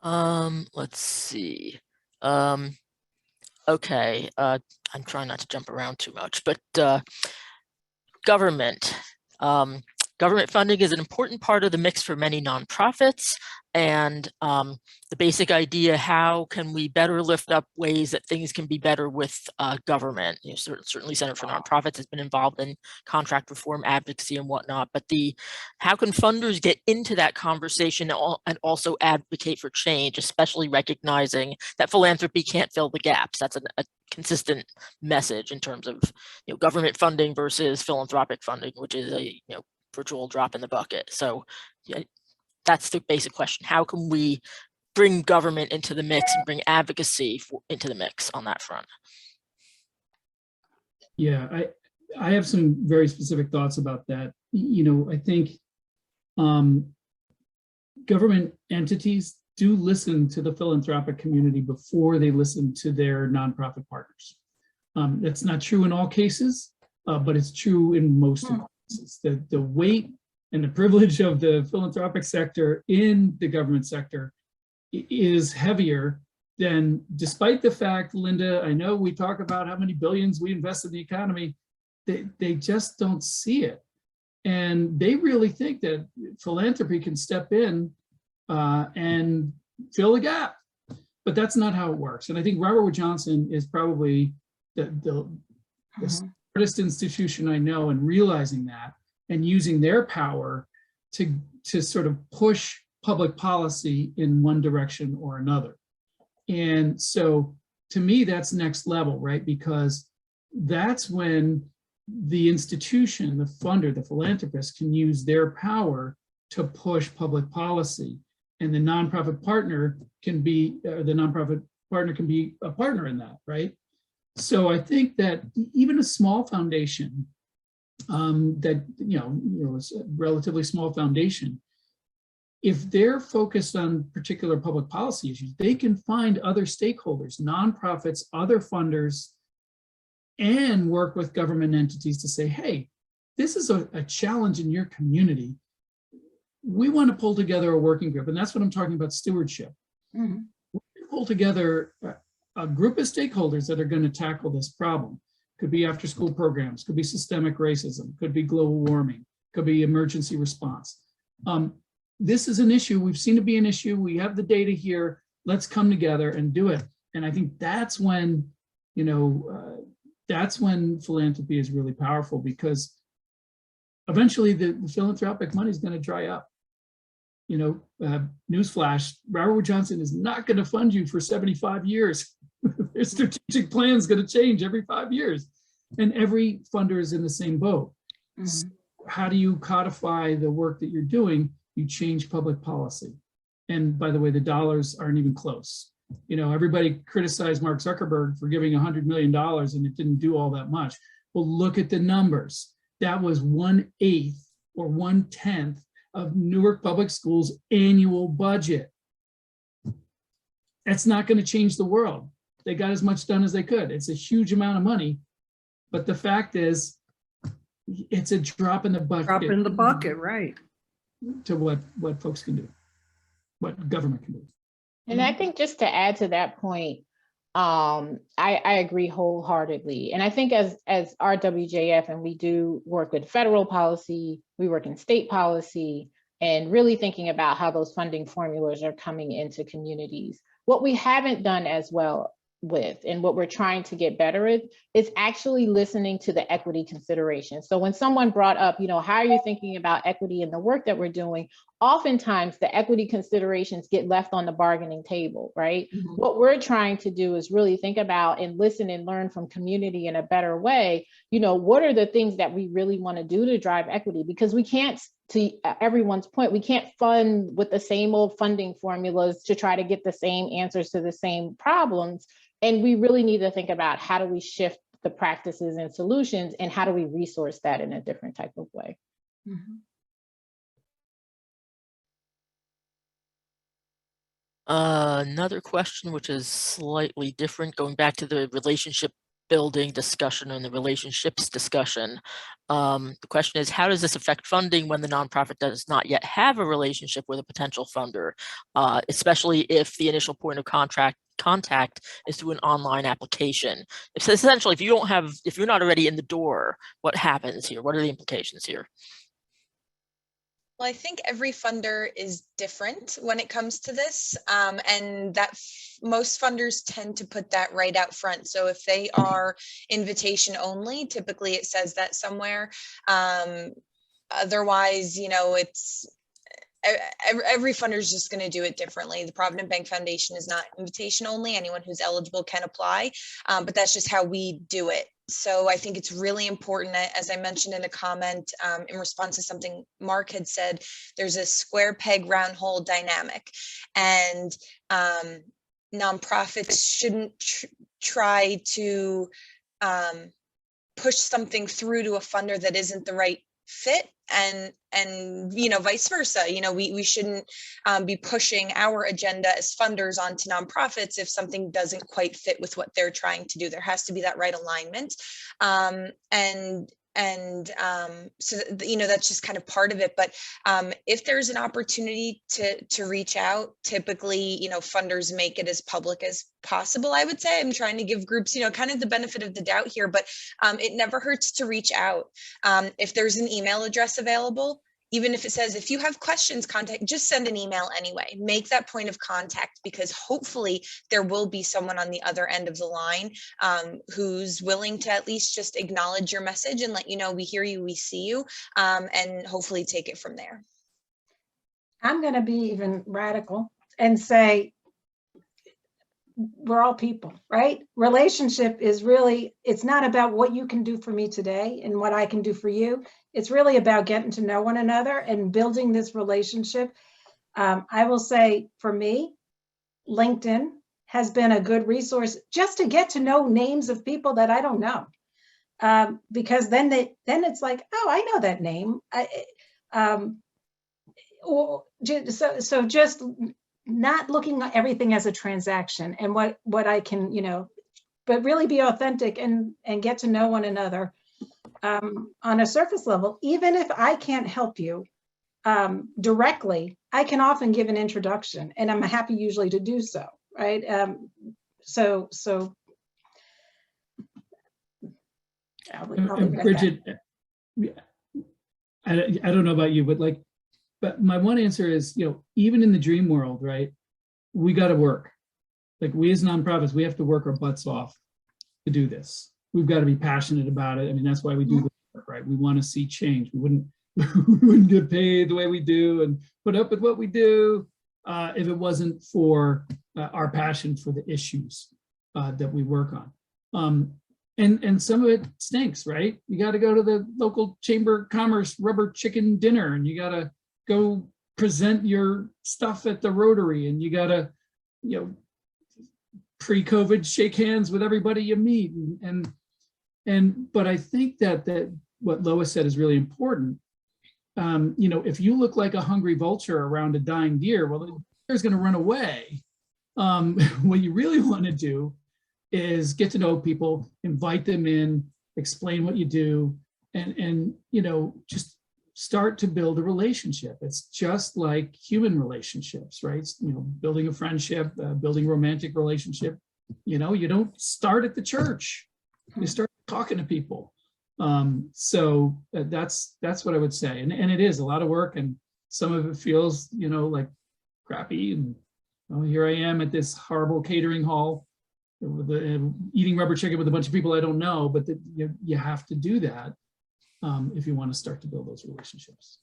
Let's see. Okay, I'm trying not to jump around too much, but government. Government funding is an important part of the mix for many nonprofits. And the basic idea, how can we better lift up ways that things can be better with government? You know, certainly Center for Nonprofits has been involved in contract reform advocacy and whatnot, but how can funders get into that conversation and also advocate for change, especially recognizing that philanthropy can't fill the gaps? That's a consistent message in terms of, you know, government funding versus philanthropic funding, which is a, you know, virtual drop in the bucket. So yeah, that's the basic question. How can we bring government into the mix and bring advocacy into the mix on that front? Yeah, I have some very specific thoughts about that. You know, I think government entities do listen to the philanthropic community before they listen to their nonprofit partners. That's not true in all cases, but it's true in most cases. The weight and the privilege of the philanthropic sector in the government sector is heavier than, despite the fact, Linda, I know we talk about how many billions we invest in the economy, they just don't see it. And they really think that philanthropy can step in and fill the gap, but that's not how it works. And I think Robert Wood Johnson is probably the smartest institution I know in realizing that and using their power to sort of push public policy in one direction or another. And so to me, that's next level, right? Because that's when the institution, the funder, the philanthropist can use their power to push public policy. And the nonprofit partner can be, a partner in that, right? So I think that even a small foundation that, you know, is a relatively small foundation, if they're focused on particular public policy issues, they can find other stakeholders, nonprofits, other funders, and work with government entities to say, hey, this is a challenge in your community. We want to pull together a working group. And that's what I'm talking about, stewardship. We pull together a group of stakeholders that are going to tackle this problem. Could be after school programs, could be systemic racism, could be global warming, could be emergency response. This is an issue. We've seen it be an issue. We have the data here. Let's come together and do it. And I think that's when, you know, that's when philanthropy is really powerful, because eventually the philanthropic money is going to dry up. You know, newsflash, Robert Wood Johnson is not going to fund you for 75 years. Their strategic plan is going to change every 5 years. And every funder is in the same boat. So how do you codify the work that you're doing? You change public policy. And by the way, the dollars aren't even close. You know, everybody criticized Mark Zuckerberg for giving $100 million and it didn't do all that much. Well, look at the numbers. That was 1/8 or 1/10 of Newark Public Schools' annual budget. That's not going to change the world. They got as much done as they could. It's a huge amount of money, but the fact is, it's a drop in the bucket. Drop in the bucket, right? To what folks can do, what government can do. And I think just to add to that point, I agree wholeheartedly. And I think as RWJF, and we do work with federal policy, we work in state policy, and really thinking about how those funding formulas are coming into communities. What we haven't done as well with and what we're trying to get better at is actually listening to the equity considerations. So when someone brought up, how are you thinking about equity in the work that we're doing? Oftentimes the equity considerations get left on the bargaining table, right? Mhm. What we're trying to do is really think about and listen and learn from community in a better way. What are the things that we really want to do to drive equity? Because we can't, to everyone's point, we can't fund with the same old funding formulas to try to get the same answers to the same problems. And we really need to think about how do we shift the practices and solutions, and how do we resource that in a different type of way. Mhm. Another question, which is slightly different, going back to the relationship building discussion and the relationships discussion. The question is, how does this affect funding when the nonprofit does not yet have a relationship with a potential funder, especially if the initial point of contact is through an online application? So essentially, if you're not already in the door, what happens here? What are the implications here? Well, I think every funder is different when it comes to this, and that most funders tend to put that right out front. So if they are invitation only, typically it says that somewhere. Otherwise, it's every funder is just going to do it differently. The Provident Bank Foundation is not invitation only. Anyone who's eligible can apply, but that's just how we do it. So I think it's really important, as I mentioned in a comment in response to something Mark had said, there's a square peg round hole dynamic, and nonprofits shouldn't try to push something through to a funder that isn't the right fit, and vice versa. We shouldn't be pushing our agenda as funders onto nonprofits if something doesn't quite fit with what they're trying to do. There has to be that right alignment, so that's just kind of part of it. But if there's an opportunity to reach out, typically funders make it as public as possible. I would say I'm trying to give groups kind of the benefit of the doubt here, but it never hurts to reach out. If there's an email address available, even if it says, if you have questions, just send an email anyway. Make that point of contact, because hopefully there will be someone on the other end of the line who's willing to at least just acknowledge your message and let you know we hear you, we see you, and hopefully take it from there. I'm going to be even radical and say, we're all people, right? Relationship is really, it's not about what you can do for me today and what I can do for you. It's really about getting to know one another and building this relationship. I will say, for me, LinkedIn has been a good resource just to get to know names of people that I don't know. Because then it's like, oh, I know that name. So just not looking at everything as a transaction, and what I can, but really be authentic and get to know one another on a surface level. Even if I can't help you directly, I can often give an introduction, and I'm happy usually to do so, right? So Bridget, I don't know about you, but my one answer is, even in the dream world, right, we got to work. Like, we as nonprofits, we have to work our butts off to do this. We've got to be passionate about it. I mean, that's why we do the work, right? We want to see change. We wouldn't get paid the way we do and put up with what we do if it wasn't for our passion for the issues that we work on. And some of it stinks, right? You got to go to the local Chamber of Commerce rubber chicken dinner, and you got to go present your stuff at the Rotary, and you got to, pre-COVID shake hands with everybody you meet. But I think that what Lois said is really important. If you look like a hungry vulture around a dying deer, well, the deer's going to run away. What you really want to do is get to know people, invite them in, explain what you do, and just start to build a relationship. It's just like human relationships, right? Building a friendship, building a romantic relationship. You don't start at the church. You start talking to people. So that's what I would say. And it is a lot of work, and some of it feels, like crappy. And here I am at this horrible catering hall, eating rubber chicken with a bunch of people I don't know, but that you have to do that if you want to start to build those relationships.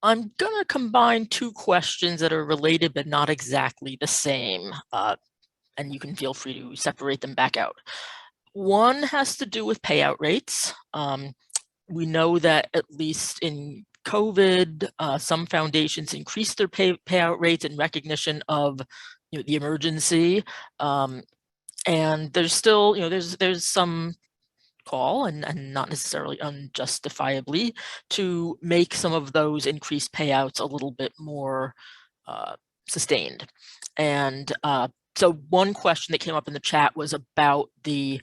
I'm going to combine two questions that are related but not exactly the same, and you can feel free to separate them back out. One has to do with payout rates. We know that at least in COVID, some foundations increased their payout rates in recognition of the emergency, and there's still there's some call and not necessarily unjustifiably to make some of those increased payouts a little bit more sustained. And so one question that came up in the chat was about the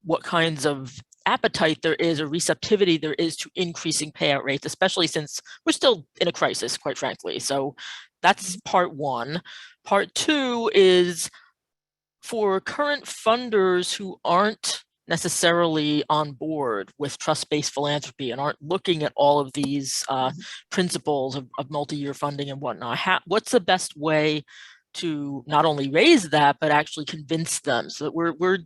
what kinds of appetite there is or receptivity there is to increasing payout rates, especially since we're still in a crisis, quite frankly. So that's part one. Part two is for current funders who aren't necessarily on board with trust-based philanthropy and aren't looking at all of these principles of multi-year funding and whatnot. What's the best way to not only raise that, but actually convince them so that we're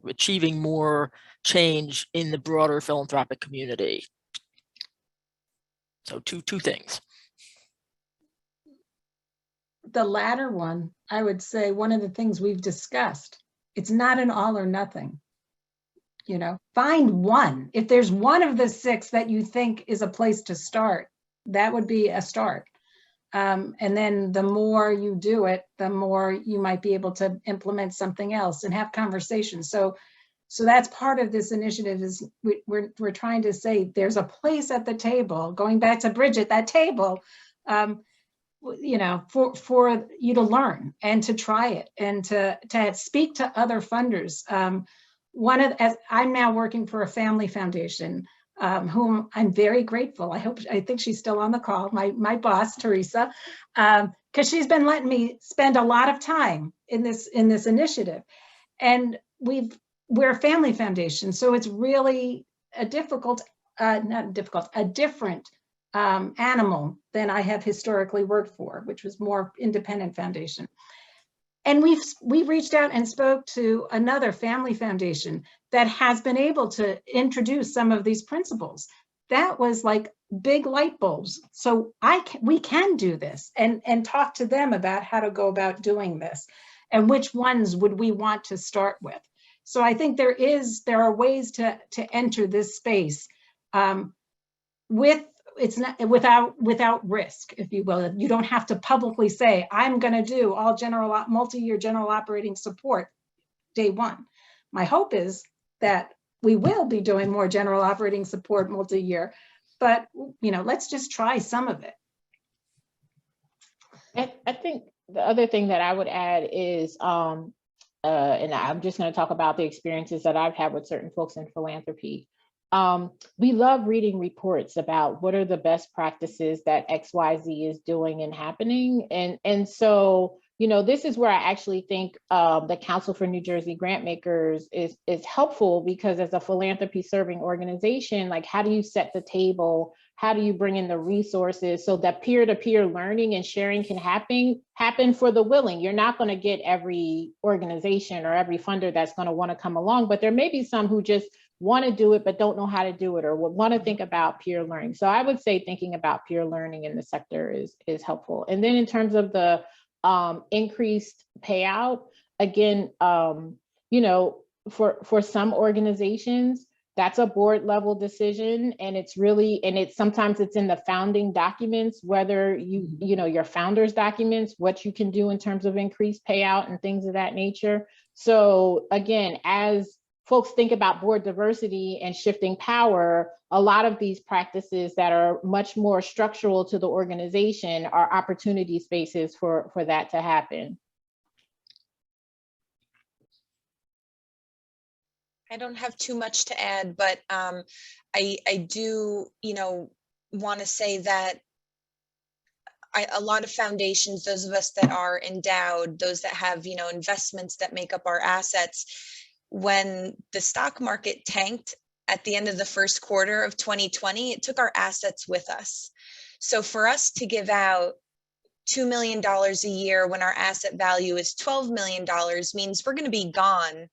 achieving more change in the broader philanthropic community? So two things. The latter one, I would say one of the things we've discussed, it's not an all or nothing. Find one. If there's one of the six that you think is a place to start, that would be a start. And then the more you do it, the more you might be able to implement something else and have conversations. So that's part of this initiative is we're trying to say there's a place at the table, going back to Bridget, that table, for you to learn and to try it and to speak to other funders. As I'm now working for a family foundation, whom I'm very grateful. I think she's still on the call, my boss, Teresa, because she's been letting me spend a lot of time in this initiative. And we're a family foundation, so it's really a different animal than I have historically worked for, which was more independent foundation. And we've reached out and spoke to another family foundation that has been able to introduce some of these principles. That was like big light bulbs. So we can do this and talk to them about how to go about doing this and which ones would we want to start with. So I think there are ways to enter this space without risk, if you will. You don't have to publicly say, I'm going to do all multi-year general operating support day one. My hope is that we will be doing more general operating support multi-year, but let's just try some of it. I think the other thing that I would add is, and I'm just going to talk about the experiences that I've had with certain folks in philanthropy. We love reading reports about what are the best practices that XYZ is doing and happening. And so, this is where I actually think the Council for New Jersey Grantmakers is helpful, because as a philanthropy serving organization, like, how do you set the table? How do you bring in the resources so that peer-to-peer learning and sharing can happen for the willing? You're not going to get every organization or every funder that's going to want to come along, but there may be some who just want to do it but don't know how to do it, or would want to think about peer learning. So I would say thinking about peer learning in the sector is helpful. And then in terms of the increased payout, again, for some organizations, that's a board level decision, and sometimes it's in the founding documents, whether your founders documents, what you can do in terms of increased payout and things of that nature. So again, as folks think about board diversity and shifting power, a lot of these practices that are much more structural to the organization are opportunity spaces for that to happen. I don't have too much to add, but I do, want to say that a lot of foundations, those of us that are endowed, those that have, investments that make up our assets, when the stock market tanked at the end of the first quarter of 2020, it took our assets with us. So for us to give out $2 million a year when our asset value is $12 million means we're going to be gone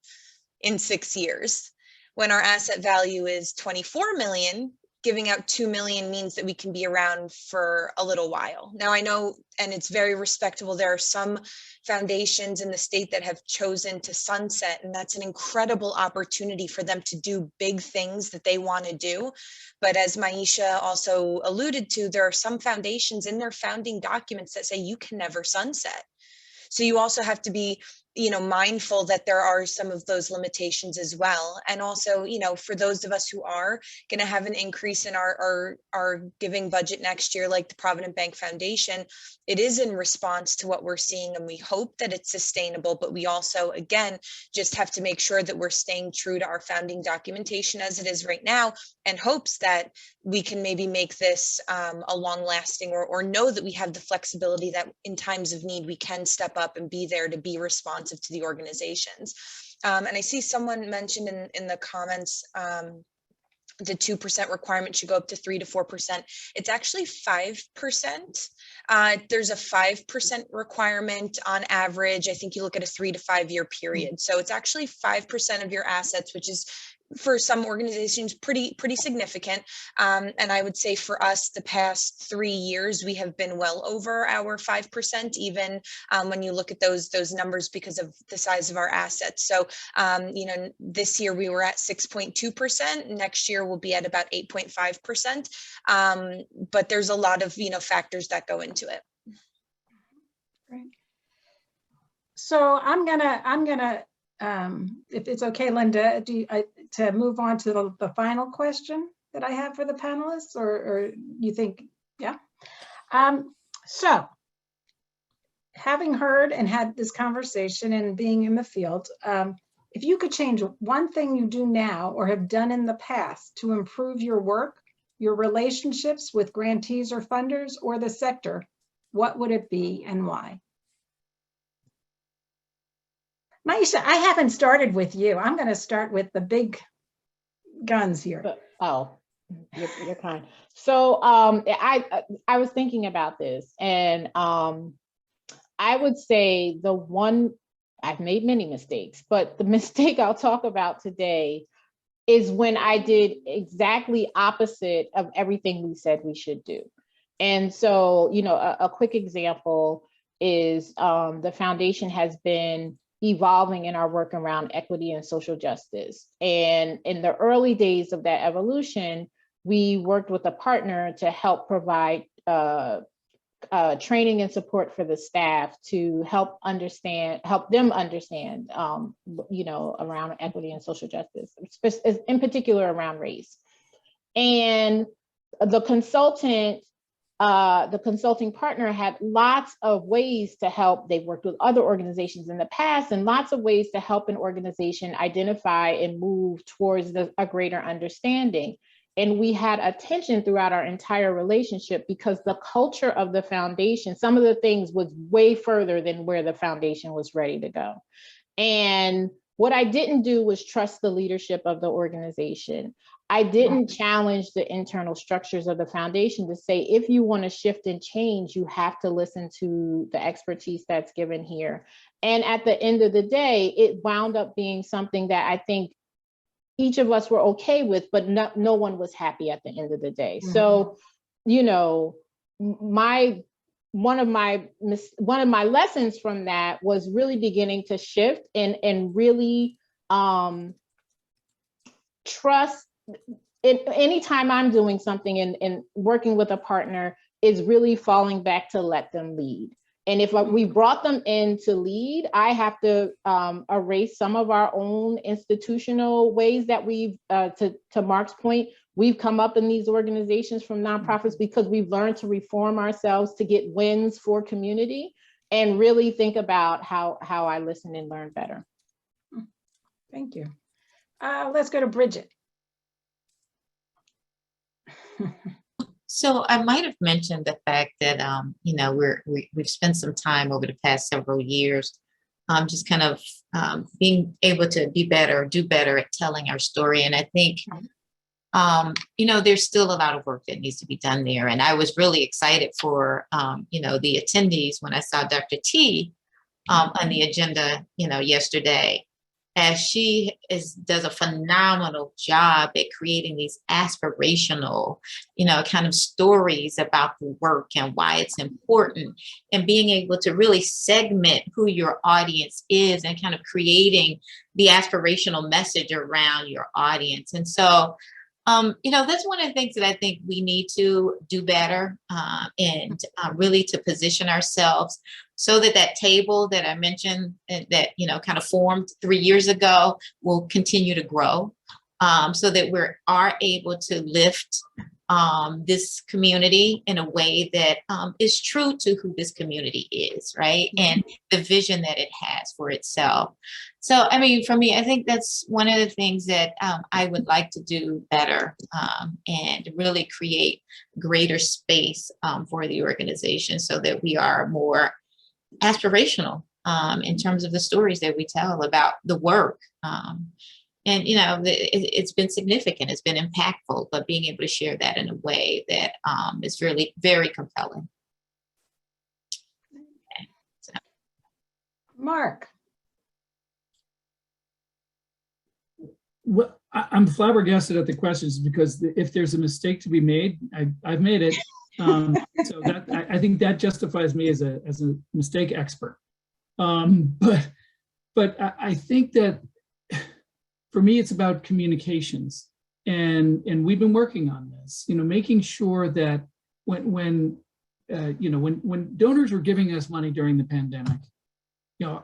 in 6 years. When our asset value is 24 million, giving out 2 million means that we can be around for a little while. Now I know, and it's very respectable, there are some foundations in the state that have chosen to sunset, and that's an incredible opportunity for them to do big things that they want to do. But as Maisha also alluded to, there are some foundations in their founding documents that say you can never sunset. So you also have to be, mindful that there are some of those limitations as well. And also, for those of us who are going to have an increase in our giving budget next year, like the Provident Bank Foundation, it is in response to what we're seeing, and we hope that it's sustainable. But we also, again, just have to make sure that we're staying true to our founding documentation as it is right now, and hopes that we can maybe make this a long lasting, or know that we have the flexibility that in times of need, we can step up and be there to be responsive to the organizations. And I see someone mentioned in the comments, the 2% requirement should go up to 3 to 4%. It's actually 5%. There's a 5% requirement on average. I think you look at a 3 to 5 year period. So it's actually 5% of your assets, which is for some organizations pretty significant. And I would say for us, the past 3 years, we have been well over our 5%, even when you look at those numbers because of the size of our assets. So, this year we were at 6.2%. Next year we'll be at about 8.5%. But there's a lot of, factors that go into it. Great. So I'm gonna, if it's okay, Linda, to move on to the final question that I have for the panelists, or you think, yeah? So having heard and had this conversation and being in the field, if you could change one thing you do now or have done in the past to improve your work, your relationships with grantees or funders or the sector, what would it be and why? Maisha, I haven't started with you. I'm going to start with the big guns here. Oh, you're kind. So I was thinking about this, and I would say I've made many mistakes, but the mistake I'll talk about today is when I did exactly opposite of everything we said we should do. And so, a quick example is the foundation has been evolving in our work around equity and social justice. And in the early days of that evolution, we worked with a partner to help provide training and support for the staff to help them understand, around equity and social justice, in particular around race. And the consulting partner had lots of ways to help. They've worked with other organizations in the past, and lots of ways to help an organization identify and move towards a greater understanding. And we had a tension throughout our entire relationship because the culture of the foundation, some of the things was way further than where the foundation was ready to go. And what I didn't do was trust the leadership of the organization. I didn't challenge the internal structures of the foundation to say, if you want to shift and change, you have to listen to the expertise that's given here. And at the end of the day, it wound up being something that I think each of us were okay with, but no one was happy at the end of the day. Mm-hmm. So, one of my lessons from that was really beginning to shift and really trust. Anytime I'm doing something and working with a partner is really falling back to let them lead. And if we brought them in to lead, I have to erase some of our own institutional ways that we've, to Mark's point, we've come up in these organizations from nonprofits because we've learned to reform ourselves to get wins for community and really think about how I listen and learn better. Thank you. Let's go to Bridget. So I might have mentioned the fact that, we've spent some time over the past several years just kind of being able to be better, do better at telling our story. And I think there's still a lot of work that needs to be done there. And I was really excited for, the attendees when I saw Dr. T on the agenda, yesterday, as she does a phenomenal job at creating these aspirational, kind of stories about the work and why it's important, and being able to really segment who your audience is and kind of creating the aspirational message around your audience. And so, that's one of the things that I think we need to do better, and really to position ourselves so that table that I mentioned that, kind of formed 3 years ago will continue to grow, so that we are able to lift this community in a way that is true to who this community is, right? And the vision that it has for itself. So, for me, I think that's one of the things that I would like to do better, and really create greater space for the organization so that we are more aspirational in terms of the stories that we tell about the work. And, it's been significant, it's been impactful, but being able to share that in a way that is really very compelling. Okay, so. Mark. Well, I'm flabbergasted at the questions, because if there's a mistake to be made, I've made it. So that I think that justifies me as a mistake expert. But I think that for me, it's about communications, and we've been working on this. Making sure that when donors were giving us money during the pandemic,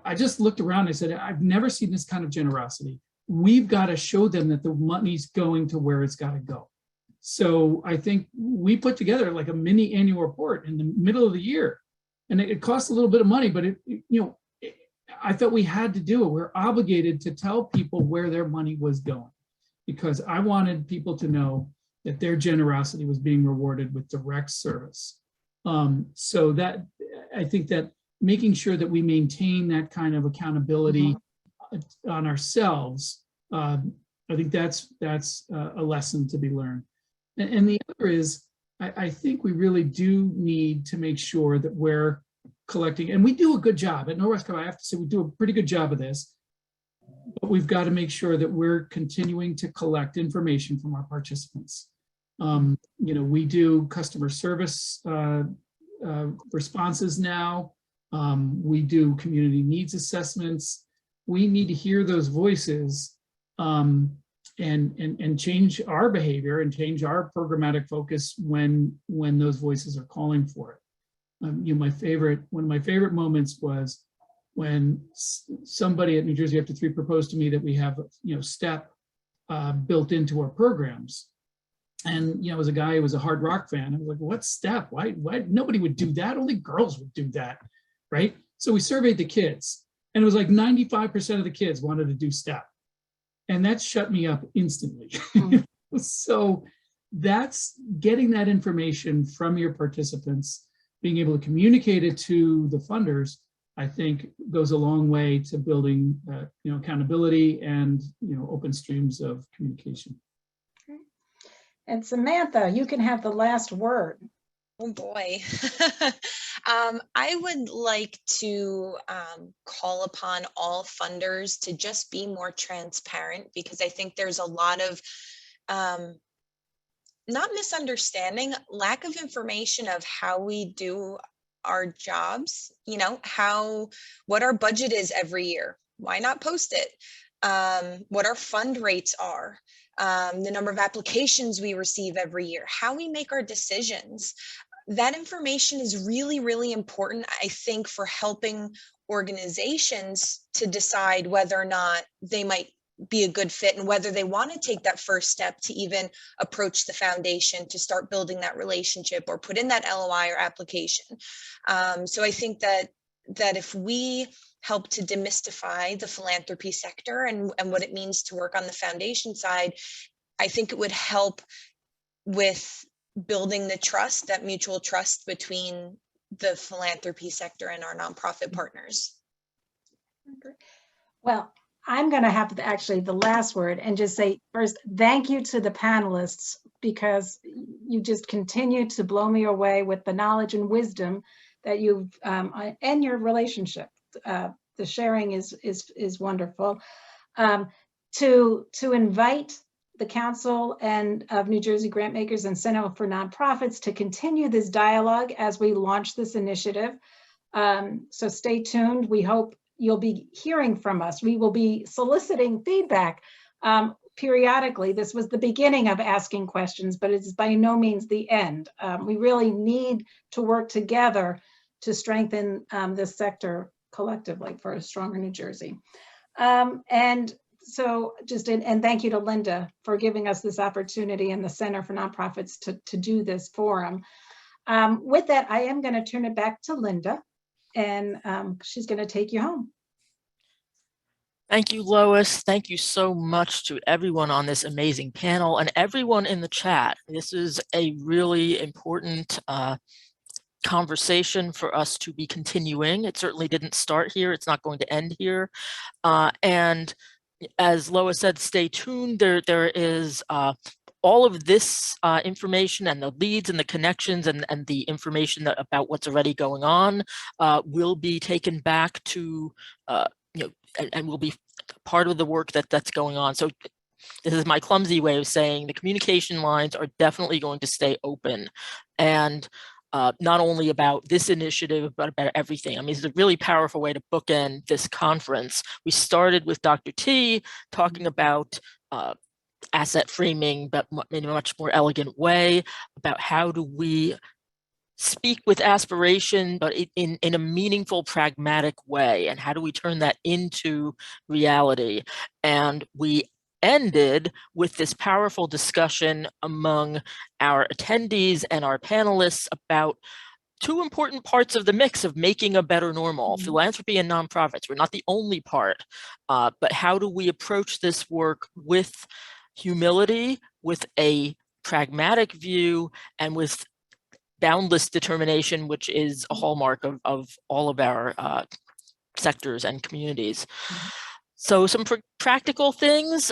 I just looked around. I said, I've never seen this kind of generosity. We've got to show them that the money's going to where it's got to go. So I think we put together like a mini annual report in the middle of the year, and it costs a little bit of money, but I felt we had to do it. We're obligated to tell people where their money was going, because I wanted people to know that their generosity was being rewarded with direct service. So that I think that making sure that we maintain that kind of accountability on ourselves, I think that's a lesson to be learned. And the other is, I think we really do need to make sure that we're collecting, and we do a good job at Norwescap. I have to say we do a pretty good job of this, but we've got to make sure that we're continuing to collect information from our participants. We do customer service responses now. We do community needs assessments. We need to hear those voices and change our behavior and change our programmatic focus when those voices are calling for it. One of my favorite moments was when somebody at New Jersey After 3 proposed to me that we have, STEP built into our programs. And, as a guy who was a hard rock fan, I was like, what's STEP? Why nobody would do that? Only girls would do that, right? So we surveyed the kids, and it was like 95% of the kids wanted to do STEP. And that shut me up instantly. So that's getting that information from your participants, being able to communicate it to the funders, I think goes a long way to building accountability and open streams of communication. Okay. And Samantha, you can have the last word. Oh boy. I would like to call upon all funders to just be more transparent, because I think there's a lot of not misunderstanding, lack of information of how we do our jobs, what our budget is every year. Why not post it? What our fund rates are, the number of applications we receive every year, how we make our decisions. That information is really, really important, I think, for helping organizations to decide whether or not they might be a good fit and whether they want to take that first step to even approach the foundation to start building that relationship or put in that LOI or application. So I think that if we help to demystify the philanthropy sector and what it means to work on the foundation side, I think it would help with building the trust, that mutual trust between the philanthropy sector and our nonprofit partners. Well, I'm going to have actually the last word and just say first, thank you to the panelists, because you just continue to blow me away with the knowledge and wisdom that you've, and your relationship. The sharing is wonderful. To invite the Council of New Jersey Grantmakers and Center for Nonprofits to continue this dialogue as we launch this initiative. So stay tuned. We hope you'll be hearing from us. We will be soliciting feedback periodically. This was the beginning of asking questions, but it's by no means the end. We really need to work together to strengthen this sector collectively for a stronger New Jersey. And so and thank you to Linda for giving us this opportunity and the Center for Nonprofits to do this forum. With that, I am going to turn it back to Linda, and she's going to take you home. Thank you, Lois. Thank you so much to everyone on this amazing panel and everyone in the chat. This is a really important conversation for us to be continuing. It certainly didn't start here. It's not going to end here. And as Lois said, stay tuned. There is all of this information and the leads and the connections and the information about what's already going on will be taken back to, and will be part of the work that's going on. So this is my clumsy way of saying the communication lines are definitely going to stay open, and not only about this initiative, but about everything. I mean, it's a really powerful way to bookend this conference. We started with Dr. T talking about asset framing, but in a much more elegant way, about how do we speak with aspiration, but in a meaningful, pragmatic way, and how do we turn that into reality? And we ended with this powerful discussion among our attendees and our panelists about two important parts of the mix of making a better normal, philanthropy and nonprofits. We're not the only part, but how do we approach this work with humility, with a pragmatic view, and with boundless determination, which is a hallmark of all of our sectors and communities. So some practical things,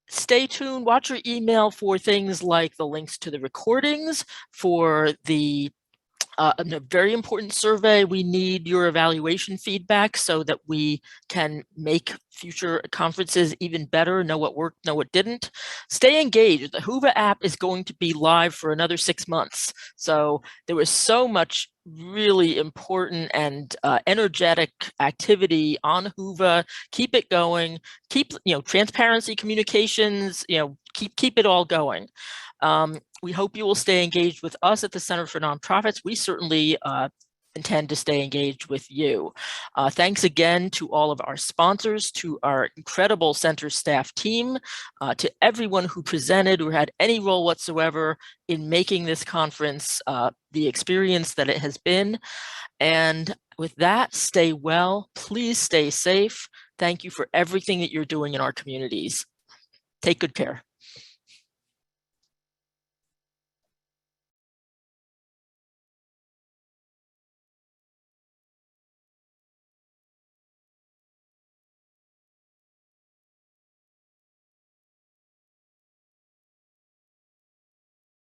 stay tuned, watch your email for things like the links to the recordings, for the a very important survey. We need your evaluation feedback so that we can make future conferences even better, know what worked, know what didn't. Stay engaged. The Whova app is going to be live for another 6 months. So there was so much really important and energetic activity on Whova. Keep it going. Keep, transparency, communications, keep it all going. We hope you will stay engaged with us at the Center for Nonprofits. We certainly intend to stay engaged with you. Thanks again to all of our sponsors, to our incredible center staff team, to everyone who presented or had any role whatsoever in making this conference the experience that it has been. And with that, stay well, please stay safe. Thank you for everything that you're doing in our communities. Take good care.